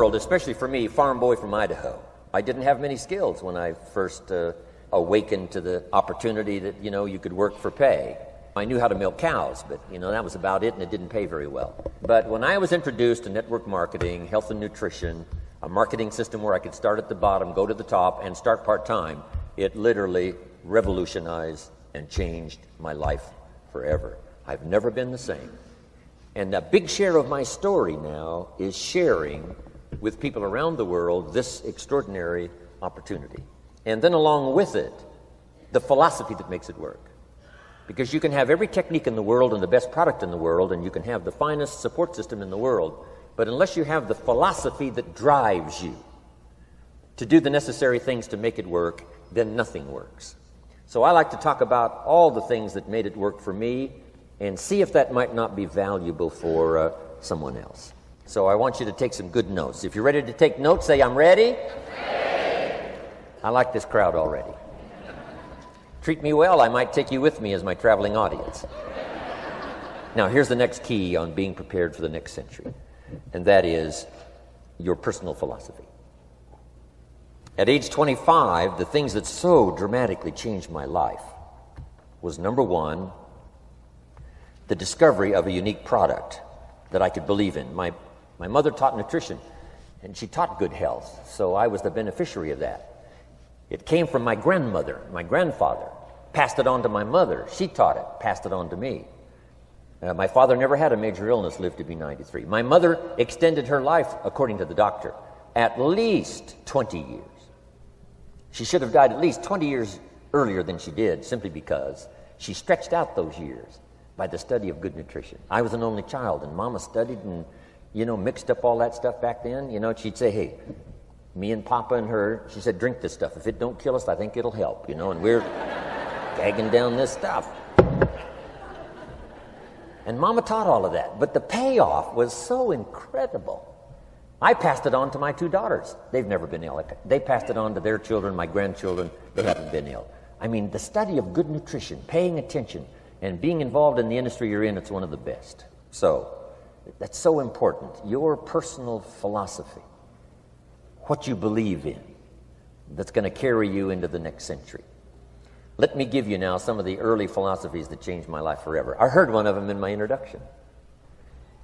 world, especially for me, farm boy from Idaho. I didn't have many skills when I first awakened to the opportunity that, you could work for pay. I knew how to milk cows, but, that was about it, and it didn't pay very well. But when I was introduced to network marketing, health and nutrition, a marketing system where I could start at the bottom, go to the top, and start part-time, it literally revolutionized and changed my life forever. I've never been the same. And a big share of my story now is sharing with people around the world this extraordinary opportunity. And then along with it, the philosophy that makes it work. Because you can have every technique in the world and the best product in the world, and you can have the finest support system in the world, but unless you have the philosophy that drives you to do the necessary things to make it work, then nothing works. So I like to talk about all the things that made it work for me and see if that might not be valuable for someone else. So I want you to take some good notes. If you're ready to take notes, say, I'm ready. I like this crowd already. Treat me well, I might take you with me as my traveling audience. Now, here's the next key on being prepared for the next century, and that is your personal philosophy. At age 25, the things that so dramatically changed my life was, number one, the discovery of a unique product that I could believe in. My mother taught nutrition, and she taught good health, so I was the beneficiary of that. It came from my grandmother, my grandfather, passed it on to my mother. She taught it, passed it on to me. My father never had a major illness, lived to be 93. My mother extended her life, according to the doctor, at least 20 years. She should have died at least 20 years earlier than she did, simply because she stretched out those years by the study of good nutrition. I was an only child, and Mama studied and, mixed up all that stuff back then. She'd say, hey, me and Papa and her, she said, drink this stuff. If it don't kill us, I think it'll help, and we're gagging down this stuff. And Mama taught all of that, but the payoff was so incredible. I passed it on to my two daughters. They've never been ill. They passed it on to their children, my grandchildren. They haven't been ill. I mean, the study of good nutrition, paying attention, and being involved in the industry you're in, it's one of the best. So, that's so important. Your personal philosophy, what you believe in, that's going to carry you into the next century. Let me give you now some of the early philosophies that changed my life forever. I heard one of them in my introduction.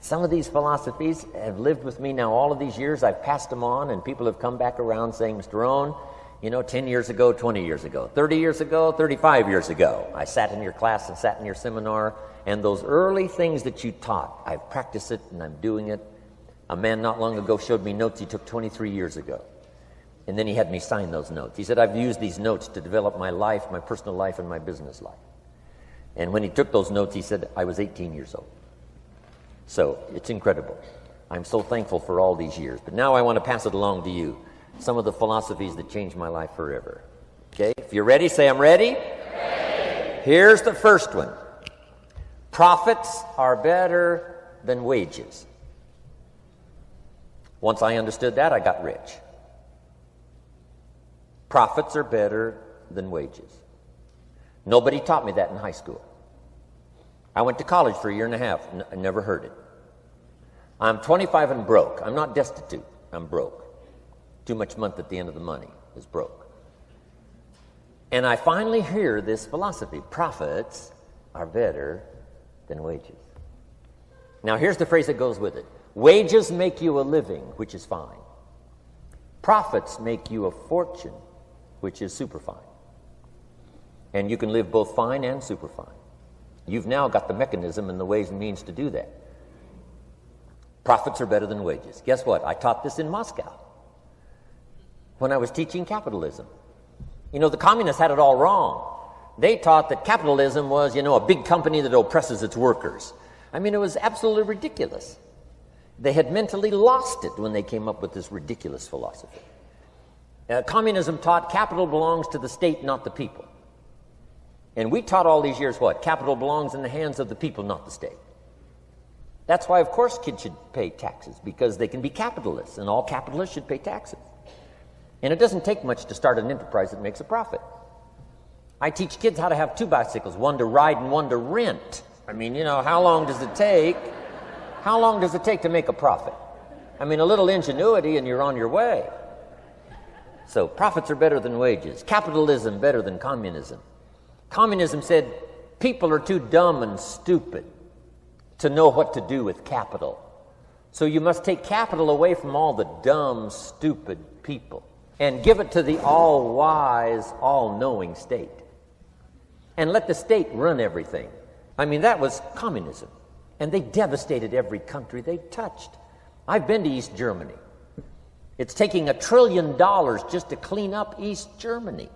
Some of these philosophies have lived with me now all of these years. I've passed them on, and people have come back around saying, Mr. Rohn, 10 years ago, 20 years ago, 30 years ago, 35 years ago, I sat in your class and sat in your seminar, and those early things that you taught, I've practiced it and I'm doing it. A man not long ago showed me notes he took 23 years ago. And then he had me sign those notes. He said, I've used these notes to develop my life, my personal life, and my business life. And when he took those notes, he said, I was 18 years old. So it's incredible. I'm so thankful for all these years. But now I want to pass it along to you. Some of the philosophies that changed my life forever. Okay? If you're ready, say, I'm ready. Ready. Here's the first one. Profits are better than wages. Once I understood that, I got rich. Profits are better than wages. Nobody taught me that in high school. I went to college for a year and a half. I never heard it. I'm 25 and broke. I'm not destitute. I'm broke. Too much month at the end of the money is broke. And I finally hear this philosophy. Profits are better than wages. Now here's the phrase that goes with it. Wages make you a living, which is fine. Profits make you a fortune, which is super fine. And you can live both fine and super fine. You've now got the mechanism and the ways and means to do that. Profits are better than wages. Guess what? I taught this in Moscow when I was teaching capitalism. The communists had it all wrong. They taught that capitalism was, a big company that oppresses its workers. I mean, it was absolutely ridiculous. They had mentally lost it when they came up with this ridiculous philosophy. Communism taught capital belongs to the state, not the people. And we taught all these years what? Capital belongs in the hands of the people, not the state. That's why, of course, kids should pay taxes, because they can be capitalists, and all capitalists should pay taxes. And it doesn't take much to start an enterprise that makes a profit. I teach kids how to have two bicycles, one to ride and one to rent. I mean, how long does it take? How long does it take to make a profit? I mean, a little ingenuity and you're on your way. So profits are better than wages. Capitalism better than communism. Communism said people are too dumb and stupid to know what to do with capital. So you must take capital away from all the dumb, stupid people and give it to the all-wise, all-knowing state. And let the state run everything. I mean, that was communism. And they devastated every country they touched. I've been to East Germany. It's taking $1 trillion just to clean up East Germany.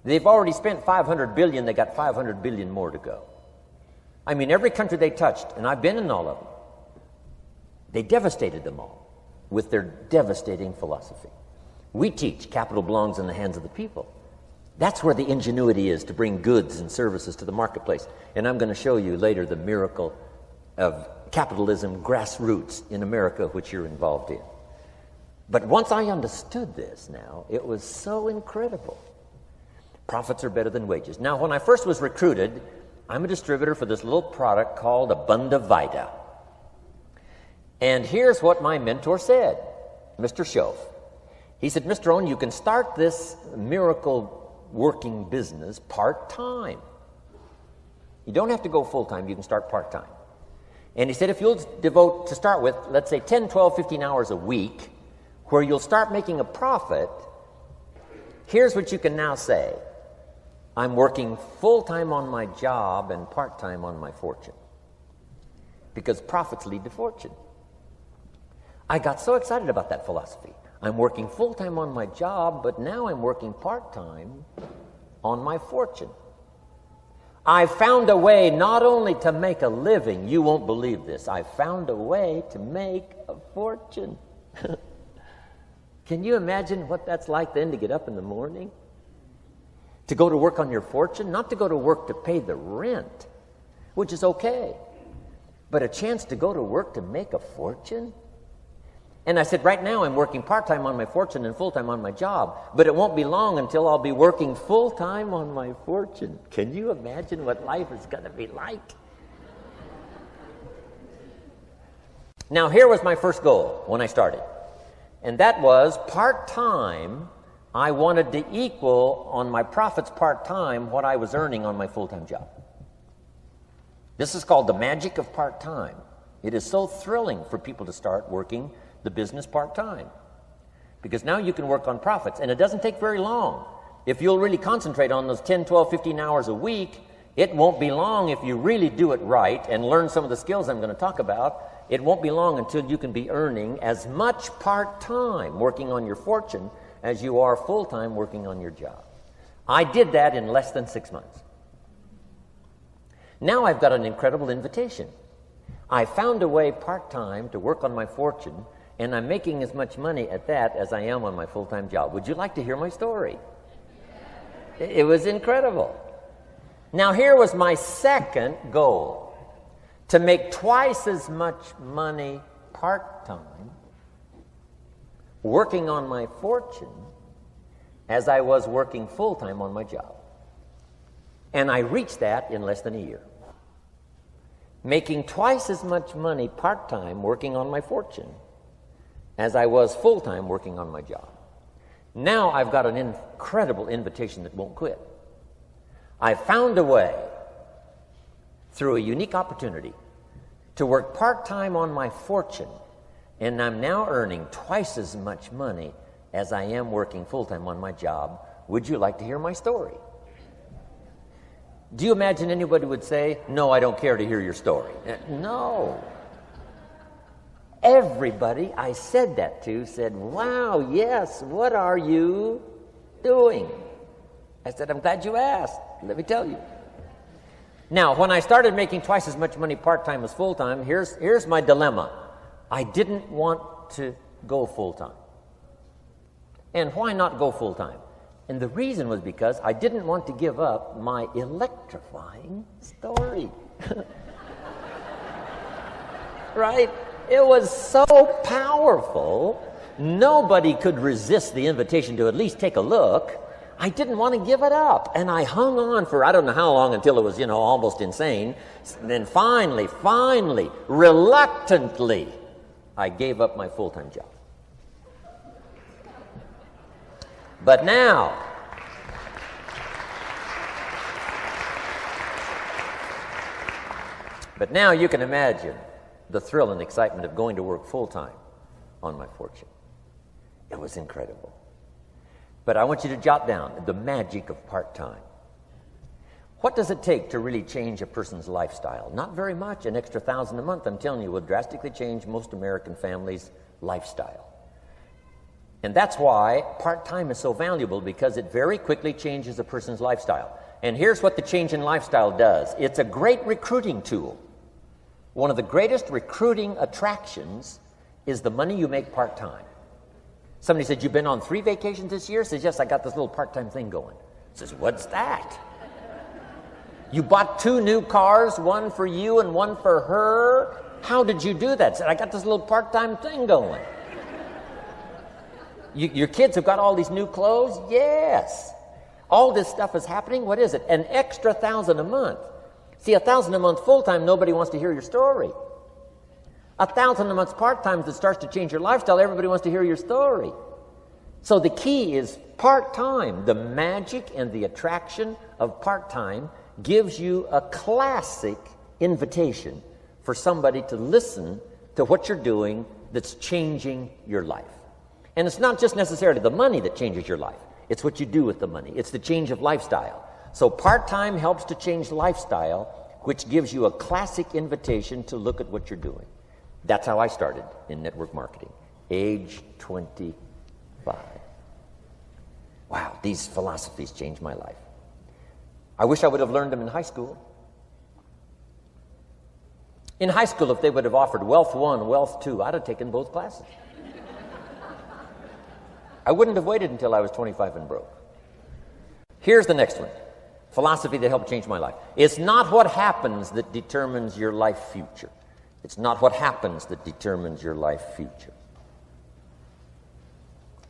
They've already spent $500 billion. They got $500 billion more to go. I mean, every country they touched, and I've been in all of them, they devastated them all with their devastating philosophy. We teach capital belongs in the hands of the people. That's where the ingenuity is to bring goods and services to the marketplace. And I'm going to show you later the miracle of capitalism grassroots in America, which you're involved in. But once I understood this now, it was so incredible. Profits are better than wages. Now, when I first was recruited, I'm a distributor for this little product called Abunda Vita. And here's what my mentor said, Mr. Schoaf. He said, Mr. Rohn, you can start this miracle working business part-time. You don't have to go full-time. You can start part-time. And he said, if you'll devote, to start with, let's say 10, 12, 15 hours a week, where you'll start making a profit, here's what you can now say. I'm working full-time on my job and part-time on my fortune. Because profits lead to fortune. I got so excited about that philosophy. I'm working full-time on my job, but now I'm working part-time on my fortune. I found a way not only to make a living, you won't believe this, I found a way to make a fortune. Can you imagine what that's like then to get up in the morning? To go to work on your fortune? Not to go to work to pay the rent, which is okay, but a chance to go to work to make a fortune? And I said, right now I'm working part-time on my fortune and full-time on my job, but it won't be long until I'll be working full-time on my fortune. Can you imagine what life is going to be like? Now, here was my first goal when I started, and that was part-time. I wanted to equal on my profits part-time what I was earning on my full-time job. This is called the magic of part-time. It is so thrilling for people to start working the business part-time, because now you can work on profits, and it doesn't take very long. If you'll really concentrate on those 10, 12, 15 hours a week, it won't be long if you really do it right and learn some of the skills I'm going to talk about. It won't be long until you can be earning as much part-time working on your fortune as you are full-time working on your job. I did that in less than 6 months. Now I've got an incredible invitation. I found a way part-time to work on my fortune, and I'm making as much money at that as I am on my full-time job. Would you like to hear my story? It was incredible. Now, here was my second goal, to make twice as much money part-time working on my fortune as I was working full-time on my job. And I reached that in less than a year. Making twice as much money part-time working on my fortune as I was full-time working on my job. Now I've got an incredible invitation that won't quit. I found a way, through a unique opportunity, to work part-time on my fortune, and I'm now earning twice as much money as I am working full-time on my job. Would you like to hear my story? Do you imagine anybody would say, no, I don't care to hear your story? No. Everybody I said that to said, wow, yes, what are you doing? I said, I'm glad you asked. Let me tell you. Now, when I started making twice as much money part-time as full-time, here's my dilemma. I didn't want to go full-time. And why not go full-time? And the reason was because I didn't want to give up my electrifying story. Right? It was so powerful, nobody could resist the invitation to at least take a look. I didn't want to give it up. And I hung on for I don't know how long until it was, almost insane. And then finally, reluctantly, I gave up my full-time job. But now, you can imagine the thrill and excitement of going to work full-time on my fortune. It was incredible. But I want you to jot down the magic of part-time. What does it take to really change a person's lifestyle? Not very much. An extra $1,000 a month, I'm telling you, will drastically change most American families' lifestyle. And that's why part-time is so valuable, because it very quickly changes a person's lifestyle. And here's what the change in lifestyle does. It's a great recruiting tool. One of the greatest recruiting attractions is the money you make part-time. Somebody said, "You've been on 3 vacations this year?" Says, "Yes, I got this little part-time thing going." Says, "What's that?" "You bought 2 new cars, one for you and one for her. How did you do that?" Said, "I got this little part-time thing going." Your kids have got all these new clothes? Yes. All this stuff is happening. What is it? An extra $1,000 a month. See, $1,000 a month full-time, nobody wants to hear your story. $1,000 a month part-time that starts to change your lifestyle, everybody wants to hear your story. So the key is part-time. The magic and the attraction of part-time gives you a classic invitation for somebody to listen to what you're doing that's changing your life. And it's not just necessarily the money that changes your life. It's what you do with the money. It's the change of lifestyle. So part-time helps to change lifestyle, which gives you a classic invitation to look at what you're doing. That's how I started in network marketing, age 25. Wow, these philosophies changed my life. I wish I would have learned them in high school. In high school, if they would have offered Wealth 1, Wealth 2, I'd have taken both classes. I wouldn't have waited until I was 25 and broke. Here's the next one. Philosophy that helped change my life. It's not what happens that determines your life future. It's not what happens that determines your life future.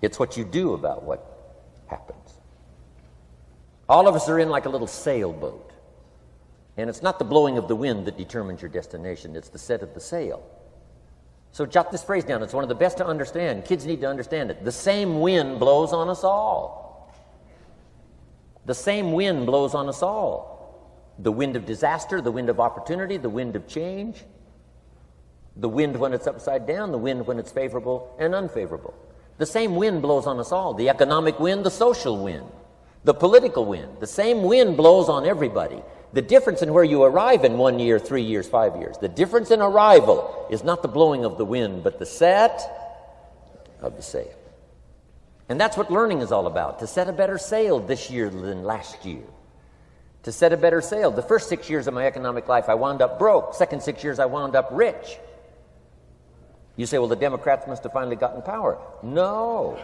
It's what you do about what happens. All of us are in like a little sailboat. And it's not the blowing of the wind that determines your destination. It's the set of the sail. So jot this phrase down. It's one of the best to understand. Kids need to understand it. The same wind blows on us all. The same wind blows on us all. The wind of disaster, the wind of opportunity, the wind of change. The wind when it's upside down, the wind when it's favorable and unfavorable. The same wind blows on us all. The economic wind, the social wind, the political wind. The same wind blows on everybody. The difference in where you arrive in 1 year, 3 years, 5 years, the difference in arrival is not the blowing of the wind, but the set of the sail. And that's what learning is all about, to set a better sail this year than last year. To set a better sail. The first 6 years of my economic life, I wound up broke. Second 6 years, I wound up rich. You say, well, the Democrats must have finally gotten power. No.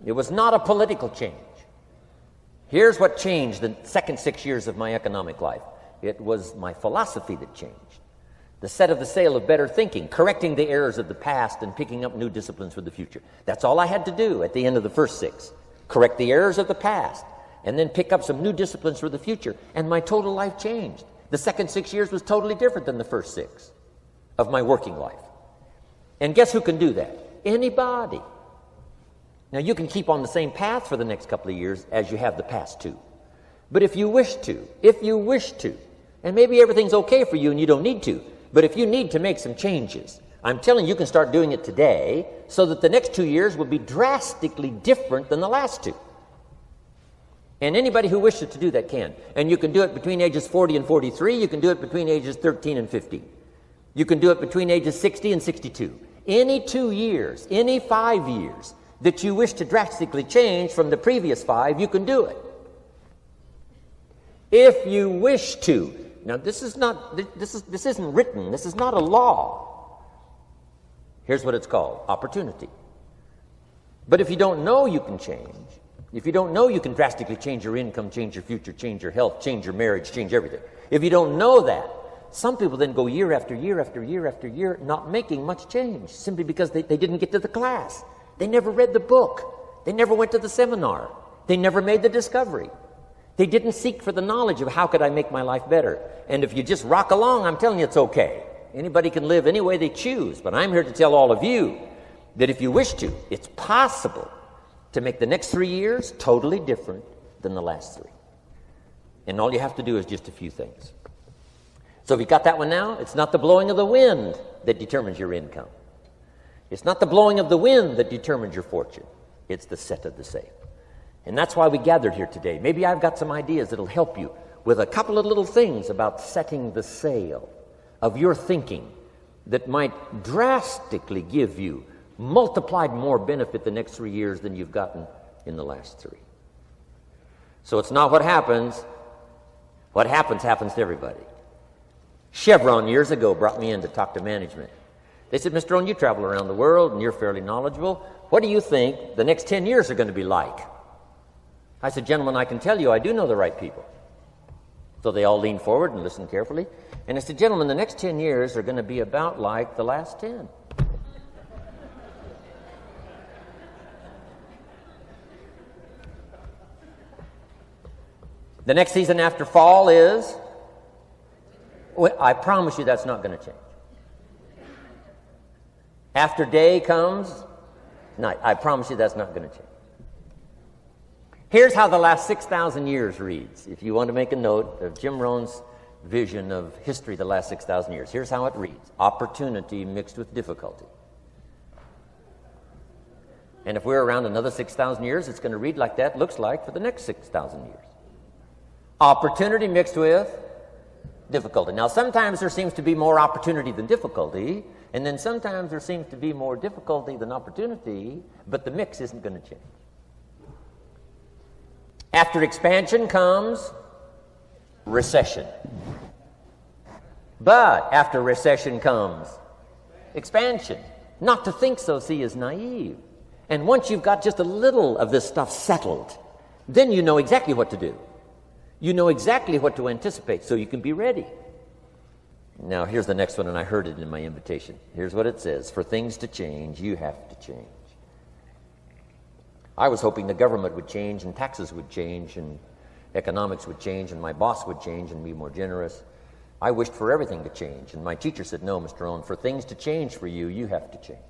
It was not a political change. Here's what changed the second 6 years of my economic life. It was my philosophy that changed. The set of the sail of better thinking, correcting the errors of the past and picking up new disciplines for the future. That's all I had to do at the end of the first 6. Correct the errors of the past and then pick up some new disciplines for the future. And my total life changed. The second 6 years was totally different than the first 6 of my working life. And guess who can do that? Anybody. Now, you can keep on the same path for the next couple of years as you have the past 2. But if you wish to, and maybe everything's okay for you and you don't need to, but if you need to make some changes, I'm telling you, you can start doing it today so that the next 2 years will be drastically different than the last 2. And anybody who wishes to do that can. And you can do it between ages 40 and 43. You can do it between ages 13 and 15. You can do it between ages 60 and 62. Any 2 years, any 5 years that you wish to drastically change from the previous 5, you can do it. If you wish to. Now, this isn't written. This is not a law. Here's what it's called, opportunity. But if you don't know you can change, if you don't know you can drastically change your income, change your future, change your health, change your marriage, change everything. If you don't know that, some people then go year after year after year after year not making much change simply because they didn't get to the class. They never read the book. They never went to the seminar. They never made the discovery. They didn't seek for the knowledge of how could I make my life better. And if you just rock along, I'm telling you it's okay. Anybody can live any way they choose, but I'm here to tell all of you that if you wish to, it's possible to make the next 3 years totally different than the last 3. And all you have to do is just a few things. So if you got that one now, it's not the blowing of the wind that determines your income. It's not the blowing of the wind that determines your fortune. It's the set of the sail. And that's why we gathered here today. Maybe I've got some ideas that'll help you with a couple of little things about setting the sail of your thinking that might drastically give you multiplied more benefit the next 3 years than you've gotten in the last 3. So it's not what happens. What happens to everybody. Chevron years ago brought me in to talk to management. They said, Mr. Rohn, you travel around the world and you're fairly knowledgeable. What do you think the next 10 years are going to be like? I said, gentlemen, I can tell you I do know the right people. So they all leaned forward and listened carefully. And I said, gentlemen, the next 10 years are going to be about like the last 10. The next season after fall is, well, I promise you that's not going to change. After day comes night. I promise you that's not going to change. Here's how the last 6,000 years reads. If you want to make a note of Jim Rohn's vision of history the last 6,000 years, here's how it reads. Opportunity mixed with difficulty. And if we're around another 6,000 years, it's going to read like that looks like for the next 6,000 years. Opportunity mixed with difficulty. Now, sometimes there seems to be more opportunity than difficulty, and then sometimes there seems to be more difficulty than opportunity, but the mix isn't going to change. After expansion comes recession. But after recession comes expansion. Not to think so, see, is naive. And once you've got just a little of this stuff settled, then you know exactly what to do. You know exactly what to anticipate, so you can be ready. Now, here's the next one, and I heard it in my invitation. Here's what it says. For things to change, you have to change. I was hoping the government would change, and taxes would change, and economics would change, and my boss would change and be more generous. I wished for everything to change, and my teacher said, no, Mr. Rohn, for things to change for you, you have to change.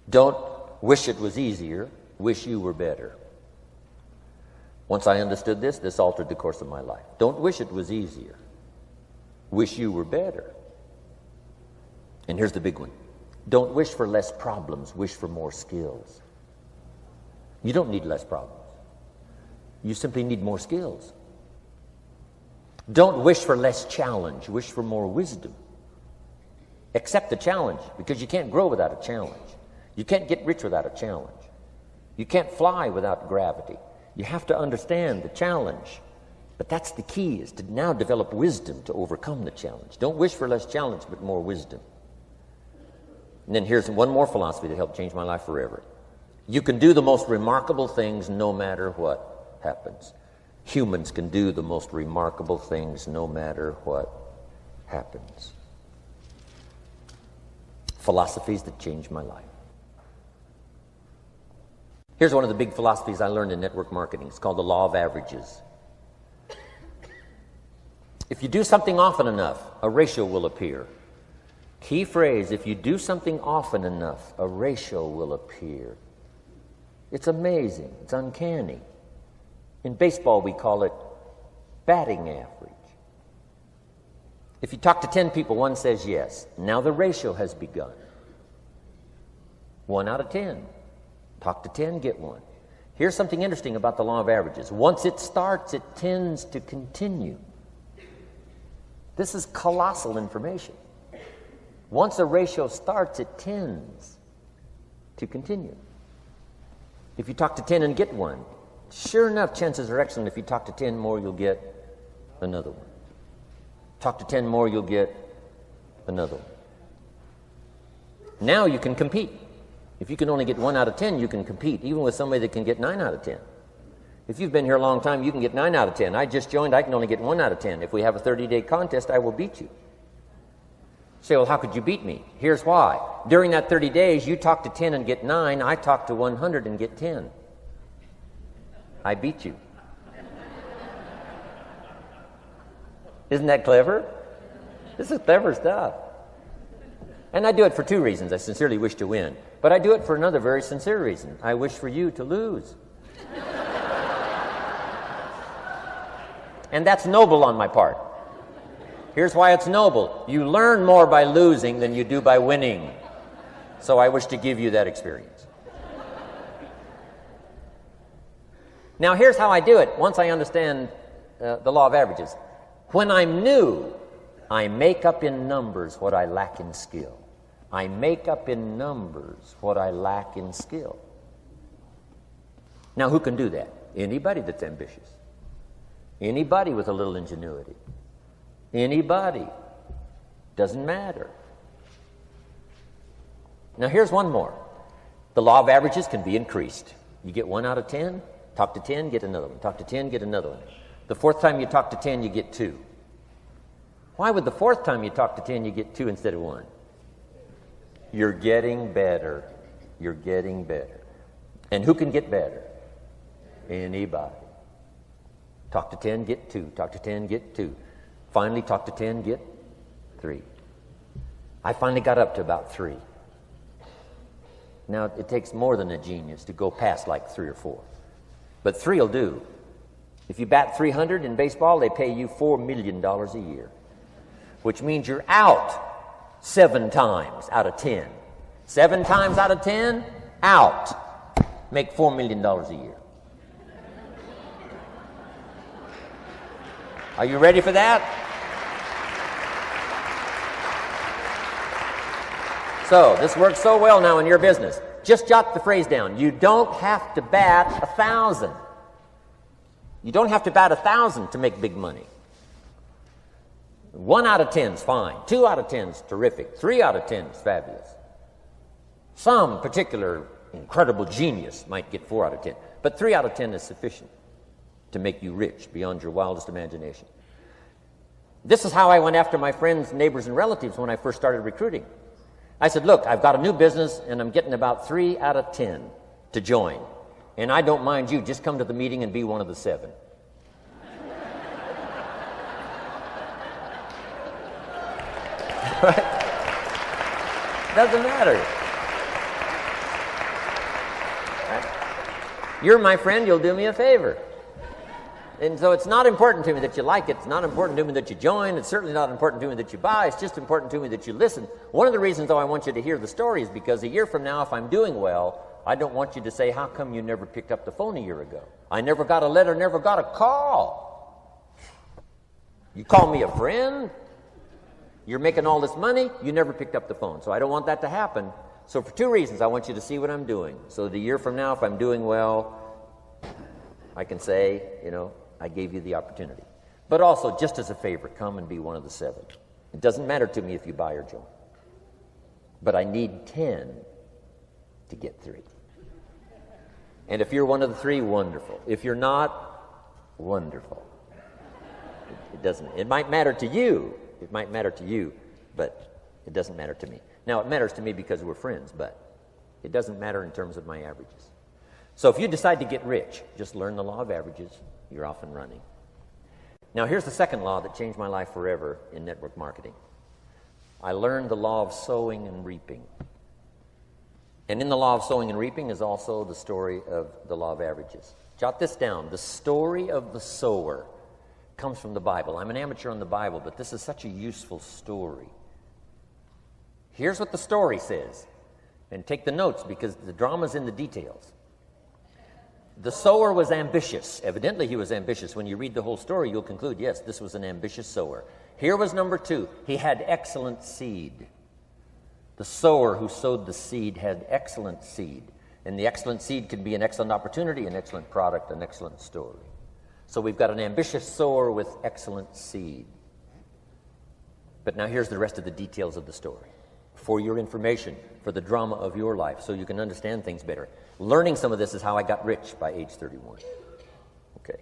Don't wish it was easier, wish you were better. Once I understood this, this altered the course of my life. Don't wish it was easier. Wish you were better. And here's the big one. Don't wish for less problems. Wish for more skills. You don't need less problems. You simply need more skills. Don't wish for less challenge. Wish for more wisdom. Accept the challenge, because you can't grow without a challenge. You can't get rich without a challenge. You can't fly without gravity. You have to understand the challenge. But that's the key, is to now develop wisdom to overcome the challenge. Don't wish for less challenge, but more wisdom. And then here's one more philosophy that helped change my life forever. You can do the most remarkable things no matter what happens. Humans can do the most remarkable things no matter what happens. Philosophies that changed my life. Here's one of the big philosophies I learned in network marketing. It's called the law of averages. If you do something often enough, a ratio will appear. Key phrase, if you do something often enough, a ratio will appear. It's amazing. It's uncanny. In baseball, we call it batting average. If you talk to 10 people, one says yes. Now the ratio has begun. 1 out of 10. Talk to 10, get 1. Here's something interesting about the law of averages. Once it starts, it tends to continue. This is colossal information. Once a ratio starts, it tends to continue. If you talk to 10 and get 1, sure enough, chances are excellent. If you talk to 10 more, you'll get another one. Talk to 10 more, you'll get another one. Now you can compete. If you can only get 1 out of 10, you can compete, even with somebody that can get 9 out of 10. If you've been here a long time, you can get 9 out of 10. I just joined, I can only get 1 out of 10. If we have a 30-day contest, I will beat you. Say, well, how could you beat me? Here's why. During that 30 days, you talk to 10 and get 9. I talk to 100 and get 10. I beat you. Isn't that clever? This is clever stuff. And I do it for two reasons. I sincerely wish to win. But I do it for another very sincere reason. I wish for you to lose. And that's noble on my part. Here's why it's noble. You learn more by losing than you do by winning. So I wish to give you that experience. Now here's how I do it once I understand the law of averages. When I'm new, I make up in numbers what I lack in skill. I make up in numbers what I lack in skill. Now who can do that? Anybody that's ambitious. Anybody with a little ingenuity. Anybody. Doesn't matter. Now here's one more. The law of averages can be increased. You get 1 out of 10, talk to 10, get another one. Talk to 10, get another one. The fourth time you talk to 10, you get 2. Why would the fourth time you talk to 10, you get 2 instead of 1? You're getting better. You're getting better. And who can get better? Anybody. Talk to 10, get 2. Talk to 10, get 2. Finally, talk to 10, get 3. I finally got up to about 3. Now, it takes more than a genius to go past like 3 or 4. But 3 will do. If you bat 300 in baseball, they pay you $4 million a year, which means you're out 7 times out of 10. 7 times out of 10, out. Make $4 million a year. Are you ready for that? So, this works so well now in your business. Just jot the phrase down. You don't have to bat 1,000. You don't have to bat 1,000 to make big money. 1 out of 10 is fine. 2 out of 10 is terrific. 3 out of 10 is fabulous. Some particular incredible genius might get 4 out of 10. But 3 out of 10 is sufficient to make you rich beyond your wildest imagination. This is how I went after my friends, neighbors, and relatives when I first started recruiting. I said, look, I've got a new business, and I'm getting about 3 out of 10 to join. And I don't mind you. Just come to the meeting and be one of the 7. Right? Doesn't matter. Right? You're my friend. You'll do me a favor. And so it's not important to me that you like it. It's not important to me that you join. It's certainly not important to me that you buy. It's just important to me that you listen. One of the reasons, though, I want you to hear the story is because a year from now, if I'm doing well, I don't want you to say, how come you never picked up the phone a year ago? I never got a letter, never got a call. You call me a friend. You're making all this money. You never picked up the phone. So I don't want that to happen. So for 2 reasons, I want you to see what I'm doing. So that a year from now, if I'm doing well, I can say, I gave you the opportunity. But also, just as a favor, come and be one of the 7. It doesn't matter to me if you buy or join. But I need 10 to get 3. And if you're one of the 3, wonderful. If you're not, wonderful. It doesn't. It might matter to you. It might matter to you, but it doesn't matter to me. Now, it matters to me because we're friends, but it doesn't matter in terms of my averages. So if you decide to get rich, just learn the law of averages. You're off and running. Now, here's the second law that changed my life forever in network marketing. I learned the law of sowing and reaping. And in the law of sowing and reaping is also the story of the law of averages. Jot this down. The story of the sower comes from the Bible. I'm an amateur on the Bible, but this is such a useful story. Here's what the story says. And take the notes because the drama's in the details. The sower was ambitious. Evidently, he was ambitious. When you read the whole story, you'll conclude, yes, this was an ambitious sower. Here was number 2. He had excellent seed. The sower who sowed the seed had excellent seed. And the excellent seed can be an excellent opportunity, an excellent product, an excellent story. So we've got an ambitious sower with excellent seed. But now here's the rest of the details of the story. For your information, for the drama of your life, so you can understand things better. Learning some of this is how I got rich by age 31. Okay.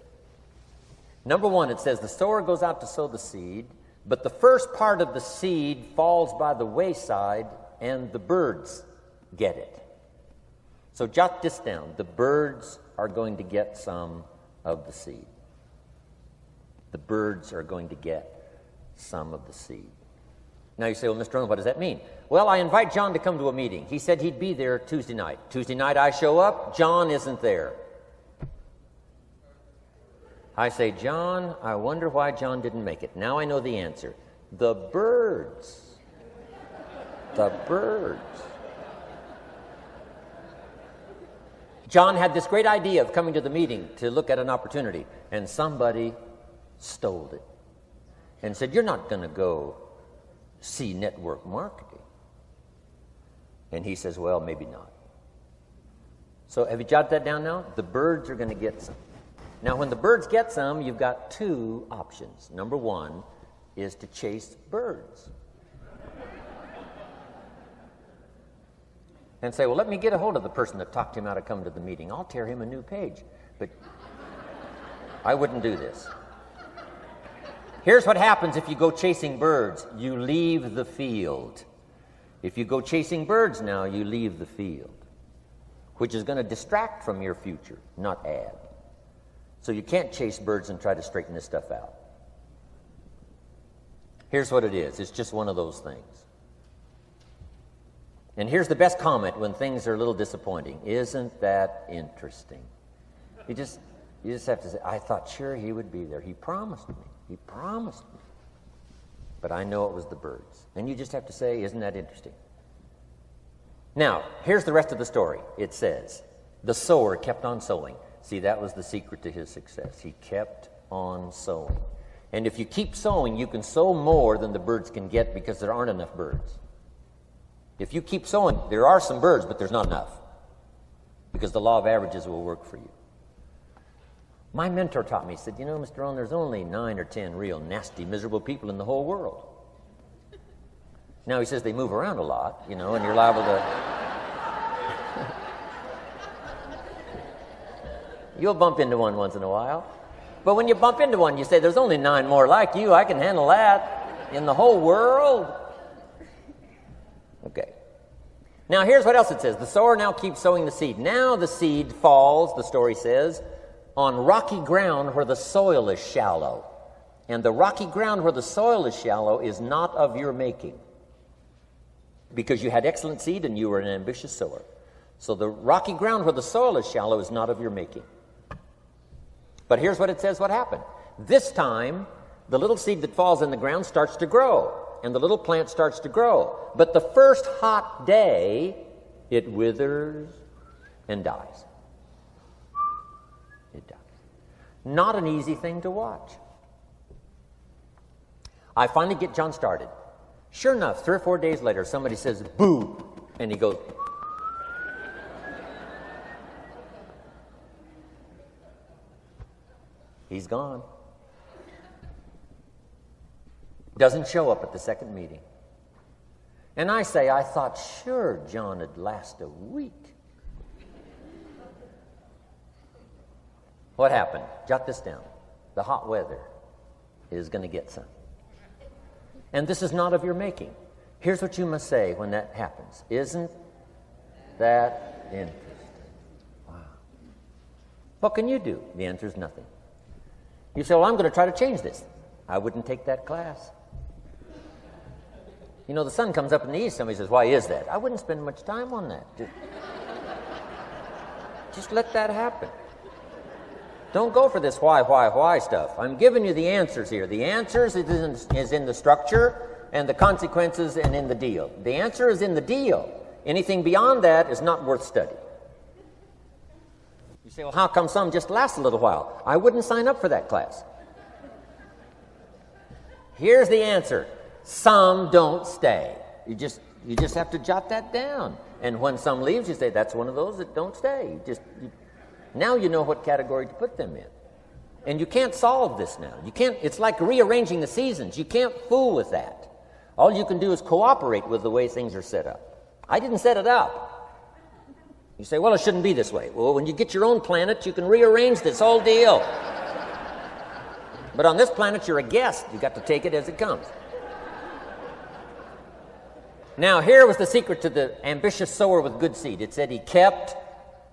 Number 1, it says the sower goes out to sow the seed, but the first part of the seed falls by the wayside and the birds get it. So jot this down. The birds are going to get some of the seed. The birds are going to get some of the seed. Now you say, well, Mr. Rohn, what does that mean? Well, I invite John to come to a meeting. He said he'd be there Tuesday night. Tuesday night I show up, John isn't there. I say, John, I wonder why John didn't make it. Now I know the answer. The birds. The birds. John had this great idea of coming to the meeting to look at an opportunity, and somebody stole it and said, you're not going to go see network marketing. And he says, well, maybe not. So have you jotted that down now? The birds are going to get some. Now, when the birds get some, you've got two options. Number one is to chase birds. And say, well, let me get a hold of the person that talked him out of coming to the meeting. I'll tear him a new page. But I wouldn't do this. Here's what happens if you go chasing birds. You leave the field. If you go chasing birds now, you leave the field, which is going to distract from your future, not add. So you can't chase birds and try to straighten this stuff out. Here's what it is. It's just one of those things. And here's the best comment when things are a little disappointing. Isn't that interesting? You just have to say, I thought sure he would be there. He promised me. He promised me. But I know it was the birds. And you just have to say, isn't that interesting? Now, here's the rest of the story. It says, the sower kept on sowing. See, that was the secret to his success. He kept on sowing. And if you keep sowing, you can sow more than the birds can get because there aren't enough birds. If you keep sowing, there are some birds, but there's not enough because the law of averages will work for you. My mentor taught me, he said, you know, Mr. Rohn, there's only 9 or 10 real nasty, miserable people in the whole world. Now, he says they move around a lot, you know, and you're liable to... You'll bump into one once in a while. But when you bump into one, you say, there's only 9 more like you. I can handle that in the whole world. Okay. Now, here's what else it says. The sower now keeps sowing the seed. Now the seed falls, the story says, on rocky ground where the soil is shallow. And the rocky ground where the soil is shallow is not of your making, because you had excellent seed and you were an ambitious sower. So the rocky ground where the soil is shallow is not of your making. But here's what it says what happened. This time, the little seed that falls in the ground starts to grow, and the little plant starts to grow. But the first hot day, it withers and dies. It dies. Not an easy thing to watch. I finally get John started. Sure enough, 3 or 4 days later, somebody says, boo, and he goes, he's gone. Doesn't show up at the second meeting. And I say, I thought sure John would last a week. What happened? Jot this down. The hot weather is going to get some. And this is not of your making. Here's what you must say when that happens. Isn't that interesting? Wow. What can you do? The answer is nothing. You say, well, I'm going to try to change this. I wouldn't take that class. You know, the sun comes up in the east. Somebody says, why is that? I wouldn't spend much time on that. Just let that happen. Don't go for this why stuff. I'm giving you the answers here. The answers is in the structure and the consequences and in the deal. The answer is in the deal. Anything beyond that is not worth study. You say, well, how come some just last a little while? I wouldn't sign up for that class. Here's the answer. Some don't stay. You just have to jot that down. And when some leaves, you say, that's one of those that don't stay. Now you know what category to put them in. And you can't solve this now. You can't. It's like rearranging the seasons. You can't fool with that. All you can do is cooperate with the way things are set up. I didn't set it up. You say, well, it shouldn't be this way. Well, when you get your own planet, you can rearrange this whole deal. But on this planet, you're a guest. You've got to take it as it comes. Now, here was the secret to the ambitious sower with good seed. It said he kept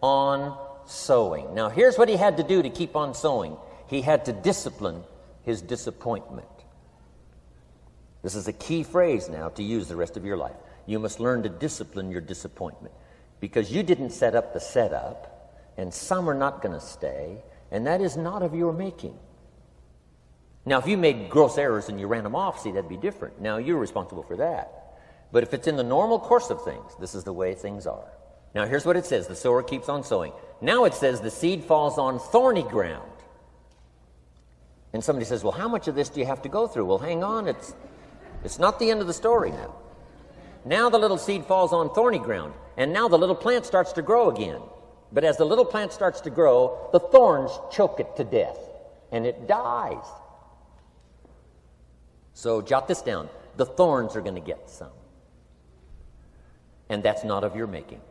on sowing. Now, here's what he had to do to keep on sowing. He had to discipline his disappointment. This is a key phrase now to use the rest of your life. You must learn to discipline your disappointment, because you didn't set up the setup, and some are not going to stay, and that is not of your making. Now, if you made gross errors and you ran them off, see, that'd be different. Now, you're responsible for that. But if it's in the normal course of things, this is the way things are. Now, here's what it says. The sower keeps on sowing. Now it says the seed falls on thorny ground. And somebody says, well, how much of this do you have to go through? Well, hang on. It's not the end of the story now. Now the little seed falls on thorny ground. And now the little plant starts to grow again. But as the little plant starts to grow, the thorns choke it to death. And it dies. So jot this down. The thorns are going to get some. And that's not of your making.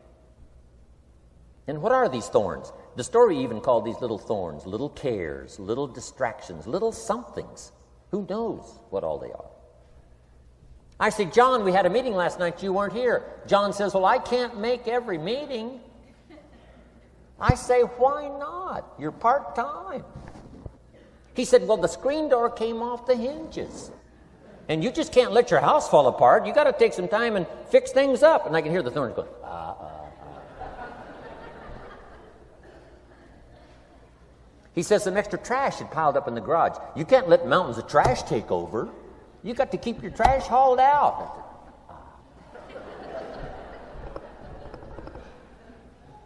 And what are these thorns? The story even called these little thorns, little cares, little distractions, little somethings. Who knows what all they are? I say, John, we had a meeting last night. You weren't here. John says, well, I can't make every meeting. I say, why not? You're part-time. He said, well, the screen door came off the hinges. And you just can't let your house fall apart. You got to take some time and fix things up. And I can hear the thorns going, He says some extra trash had piled up in the garage. You can't let mountains of trash take over. You got to keep your trash hauled out.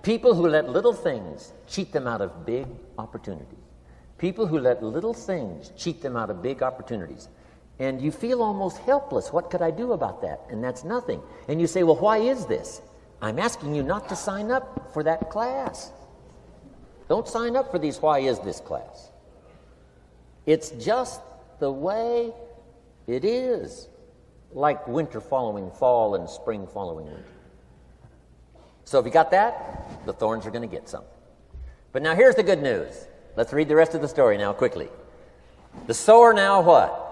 People who let little things cheat them out of big opportunities. People who let little things cheat them out of big opportunities. And you feel almost helpless. What could I do about that? And that's nothing. And you say, well, why is this? I'm asking you not to sign up for that class. Don't sign up for these why is this class. It's just the way it is. Like winter following fall and spring following winter. So if you got that, the thorns are going to get some. But now here's the good news. Let's read the rest of the story now quickly. The sower now what?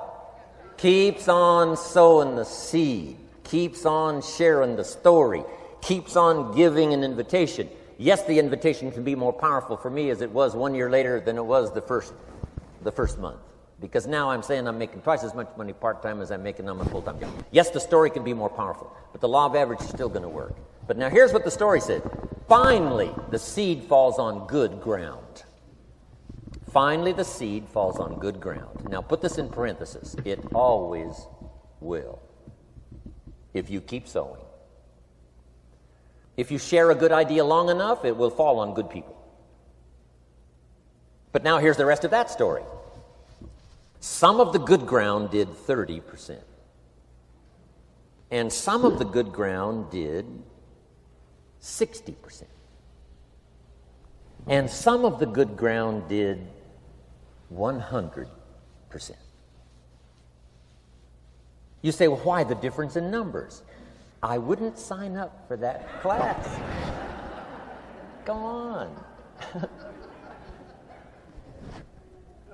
Keeps on sowing the seed. Keeps on sharing the story. Keeps on giving an invitation. Yes, the invitation can be more powerful for me as it was 1 year later than it was the first month. Because now I'm saying I'm making twice as much money part-time as I'm making on my full-time job. Yes, the story can be more powerful, but the law of average is still going to work. But now here's what the story said. Finally, the seed falls on good ground. Finally, the seed falls on good ground. Now put this in parentheses. It always will, if you keep sowing. If you share a good idea long enough, it will fall on good people. But now here's the rest of that story. Some of the good ground did 30%. And some of the good ground did 60%. And some of the good ground did 100%. You say, well, why the difference in numbers? I wouldn't sign up for that class. Come on.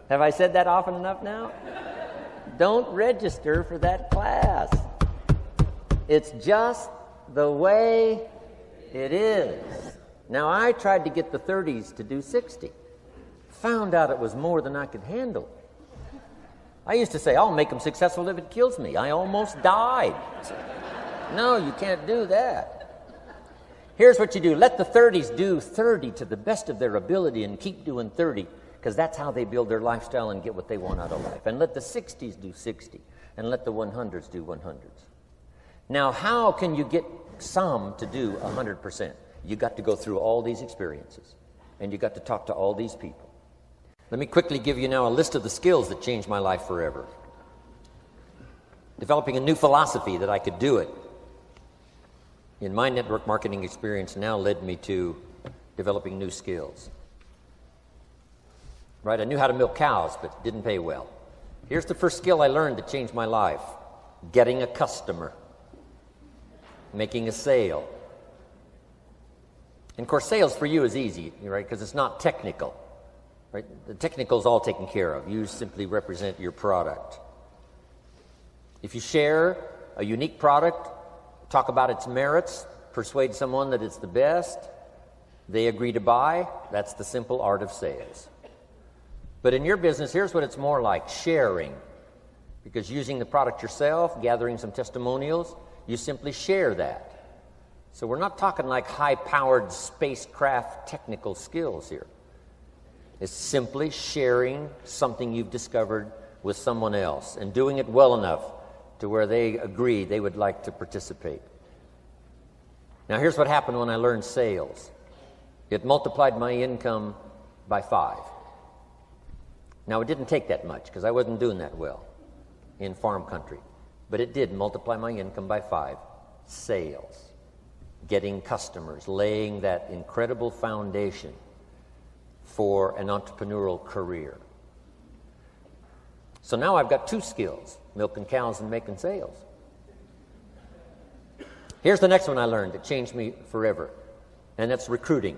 Have I said that often enough now? Don't register for that class. It's just the way it is. Now, I tried to get the 30s to do 60. Found out it was more than I could handle. I used to say, I'll make them successful if it kills me. I almost died. No, you can't do that. Here's what you do. Let the 30s do 30 to the best of their ability and keep doing 30, because that's how they build their lifestyle and get what they want out of life. And let the 60s do 60, and let the 100s do 100s. Now, how can you get some to do 100%? You got to go through all these experiences, and you got to talk to all these people. Let me quickly give you now a list of the skills that changed my life forever. Developing a new philosophy that I could do it in my network marketing experience now led me to developing new skills. Right? I knew how to milk cows, but it didn't pay well. Here's the first skill I learned that changed my life. Getting a customer. Making a sale. And of course, sales for you is easy, right? Because it's not technical. Right? The technical is all taken care of. You simply represent your product. If you share a unique product, talk about its merits, persuade someone that it's the best, they agree to buy, that's the simple art of sales. But in your business, here's what it's more like, sharing. Because using the product yourself, gathering some testimonials, you simply share that. So we're not talking like high-powered spacecraft technical skills here. It's simply sharing something you've discovered with someone else and doing it well enough to where they agree they would like to participate. Now here's what happened when I learned sales. It multiplied my income by 5. Now it didn't take that much because I wasn't doing that well in farm country. But it did multiply my income by 5. Sales. Getting customers, laying that incredible foundation for an entrepreneurial career. So now I've got 2 skills, milking cows and making sales. Here's the next one I learned that changed me forever, and that's recruiting,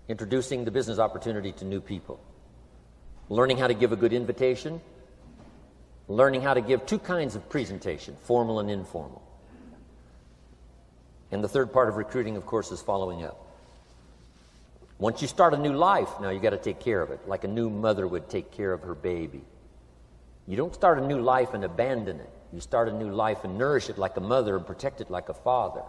introducing the business opportunity to new people, learning how to give a good invitation, learning how to give 2 kinds of presentation, formal and informal. And the third part of recruiting, of course, is following up. Once you start a new life, now you got to take care of it, like a new mother would take care of her baby. You don't start a new life and abandon it. You start a new life and nourish it like a mother and protect it like a father.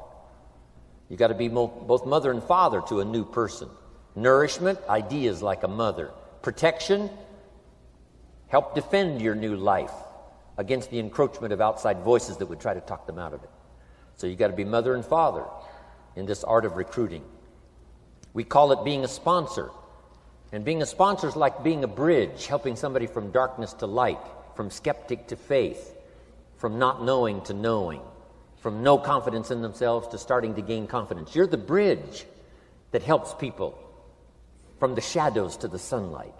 You got to be both mother and father to a new person. Nourishment, ideas like a mother. Protection, help defend your new life against the encroachment of outside voices that would try to talk them out of it. So you got to be mother and father in this art of recruiting. We call it being a sponsor. And being a sponsor is like being a bridge, helping somebody from darkness to light, from skeptic to faith, from not knowing to knowing, from no confidence in themselves to starting to gain confidence. You're the bridge that helps people from the shadows to the sunlight.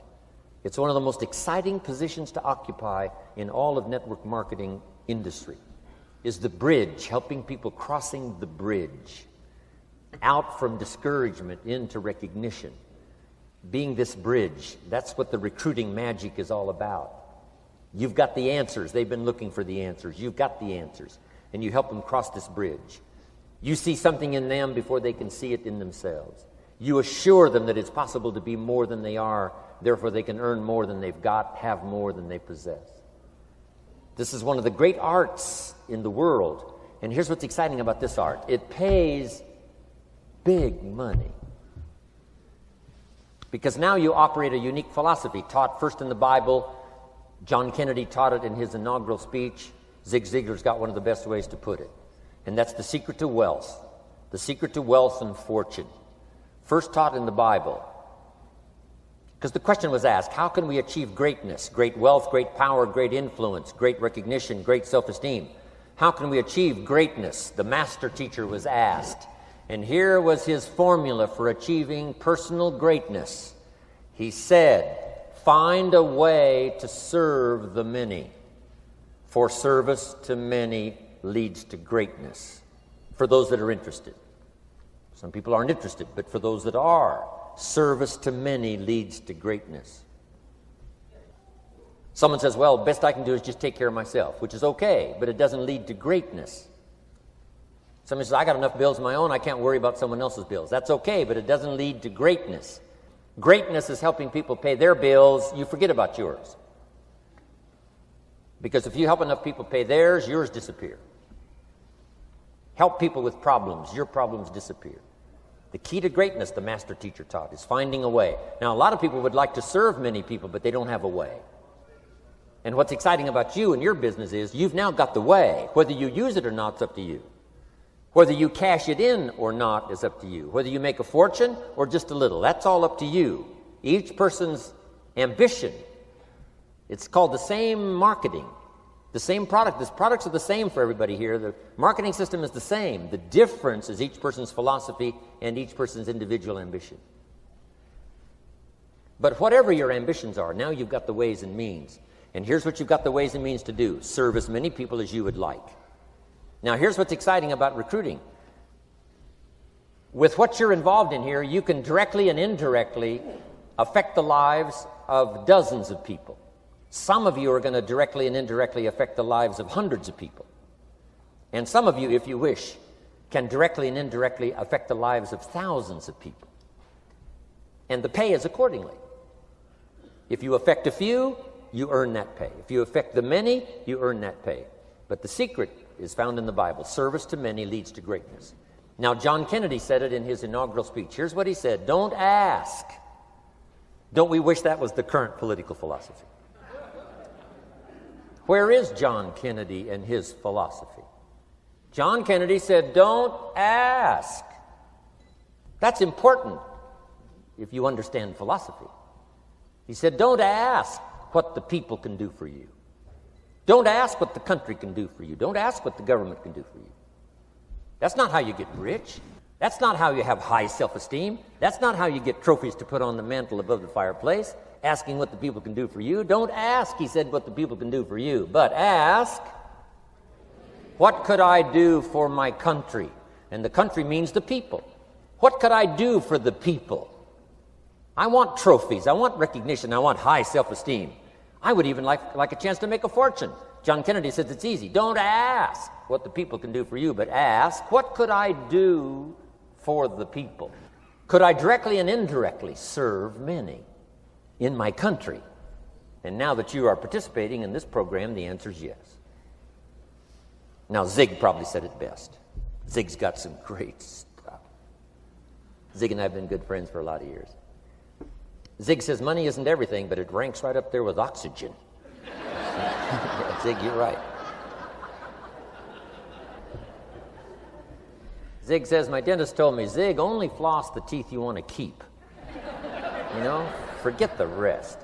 It's one of the most exciting positions to occupy in all of network marketing industry, is the bridge, helping people crossing the bridge out from discouragement into recognition. Being this bridge, that's what the recruiting magic is all about. You've got the answers. They've been looking for the answers. You've got the answers. And you help them cross this bridge. You see something in them before they can see it in themselves. You assure them that it's possible to be more than they are, therefore they can earn more than they've got, have more than they possess. This is one of the great arts in the world. And here's what's exciting about this art. It pays big money. Because now you operate a unique philosophy taught first in the Bible. John Kennedy taught it in his inaugural speech. Zig Ziglar's got one of the best ways to put it. And that's the secret to wealth. The secret to wealth and fortune. First taught in the Bible. Because the question was asked, how can we achieve greatness, great wealth, great power, great influence, great recognition, great self-esteem? How can we achieve greatness? The master teacher was asked. And here was his formula for achieving personal greatness. He said, find a way to serve the many, for service to many leads to greatness. For those that are interested. Some people aren't interested, but for those that are, service to many leads to greatness. Someone says, well, best I can do is just take care of myself, which is okay, but it doesn't lead to greatness. Someone says, I got enough bills of my own, I can't worry about someone else's bills. That's okay, but it doesn't lead to greatness. Greatness is helping people pay their bills. You forget about yours. Because if you help enough people pay theirs, yours disappear. Help people with problems, your problems disappear. The key to greatness, the master teacher taught, is finding a way. Now, a lot of people would like to serve many people, but they don't have a way. And what's exciting about you and your business is you've now got the way. Whether you use it or not, it's up to you. Whether you cash it in or not is up to you. Whether you make a fortune or just a little, that's all up to you. Each person's ambition. It's called the same marketing. The same product. The products are the same for everybody here. The marketing system is the same. The difference is each person's philosophy and each person's individual ambition. But whatever your ambitions are, now you've got the ways and means. And here's what you've got the ways and means to do. Serve as many people as you would like. Now here's what's exciting about recruiting. With what you're involved in here, you can directly and indirectly affect the lives of dozens of people. Some of you are going to directly and indirectly affect the lives of hundreds of people. And some of you, if you wish, can directly and indirectly affect the lives of thousands of people. And the pay is accordingly. If you affect a few, you earn that pay. If you affect the many, you earn that pay. But the secret is found in the Bible. Service to many leads to greatness. Now, John Kennedy said it in his inaugural speech. Here's what he said: don't ask. Don't we wish that was the current political philosophy? Where is John Kennedy and his philosophy? John Kennedy said, don't ask. That's important if you understand philosophy. He said, don't ask what the people can do for you. Don't ask what the country can do for you. Don't ask what the government can do for you. That's not how you get rich. That's not how you have high self-esteem. That's not how you get trophies to put on the mantle above the fireplace, asking what the people can do for you. Don't ask, he said, what the people can do for you, but ask, what could I do for my country? And the country means the people. What could I do for the people? I want trophies. I want recognition. I want high self-esteem. I would even like a chance to make a fortune. John Kennedy says it's easy. Don't ask what the people can do for you, but ask, what could I do for the people? Could I directly and indirectly serve many in my country? And now that you are participating in this program, the answer is yes. Now, Zig probably said it best. Zig's got some great stuff. Zig and I have been good friends for a lot of years. Zig says money isn't everything, but it ranks right up there with oxygen. Yeah, Zig, you're right. Zig says, my dentist told me, Zig, only floss the teeth you want to keep. You know, forget the rest.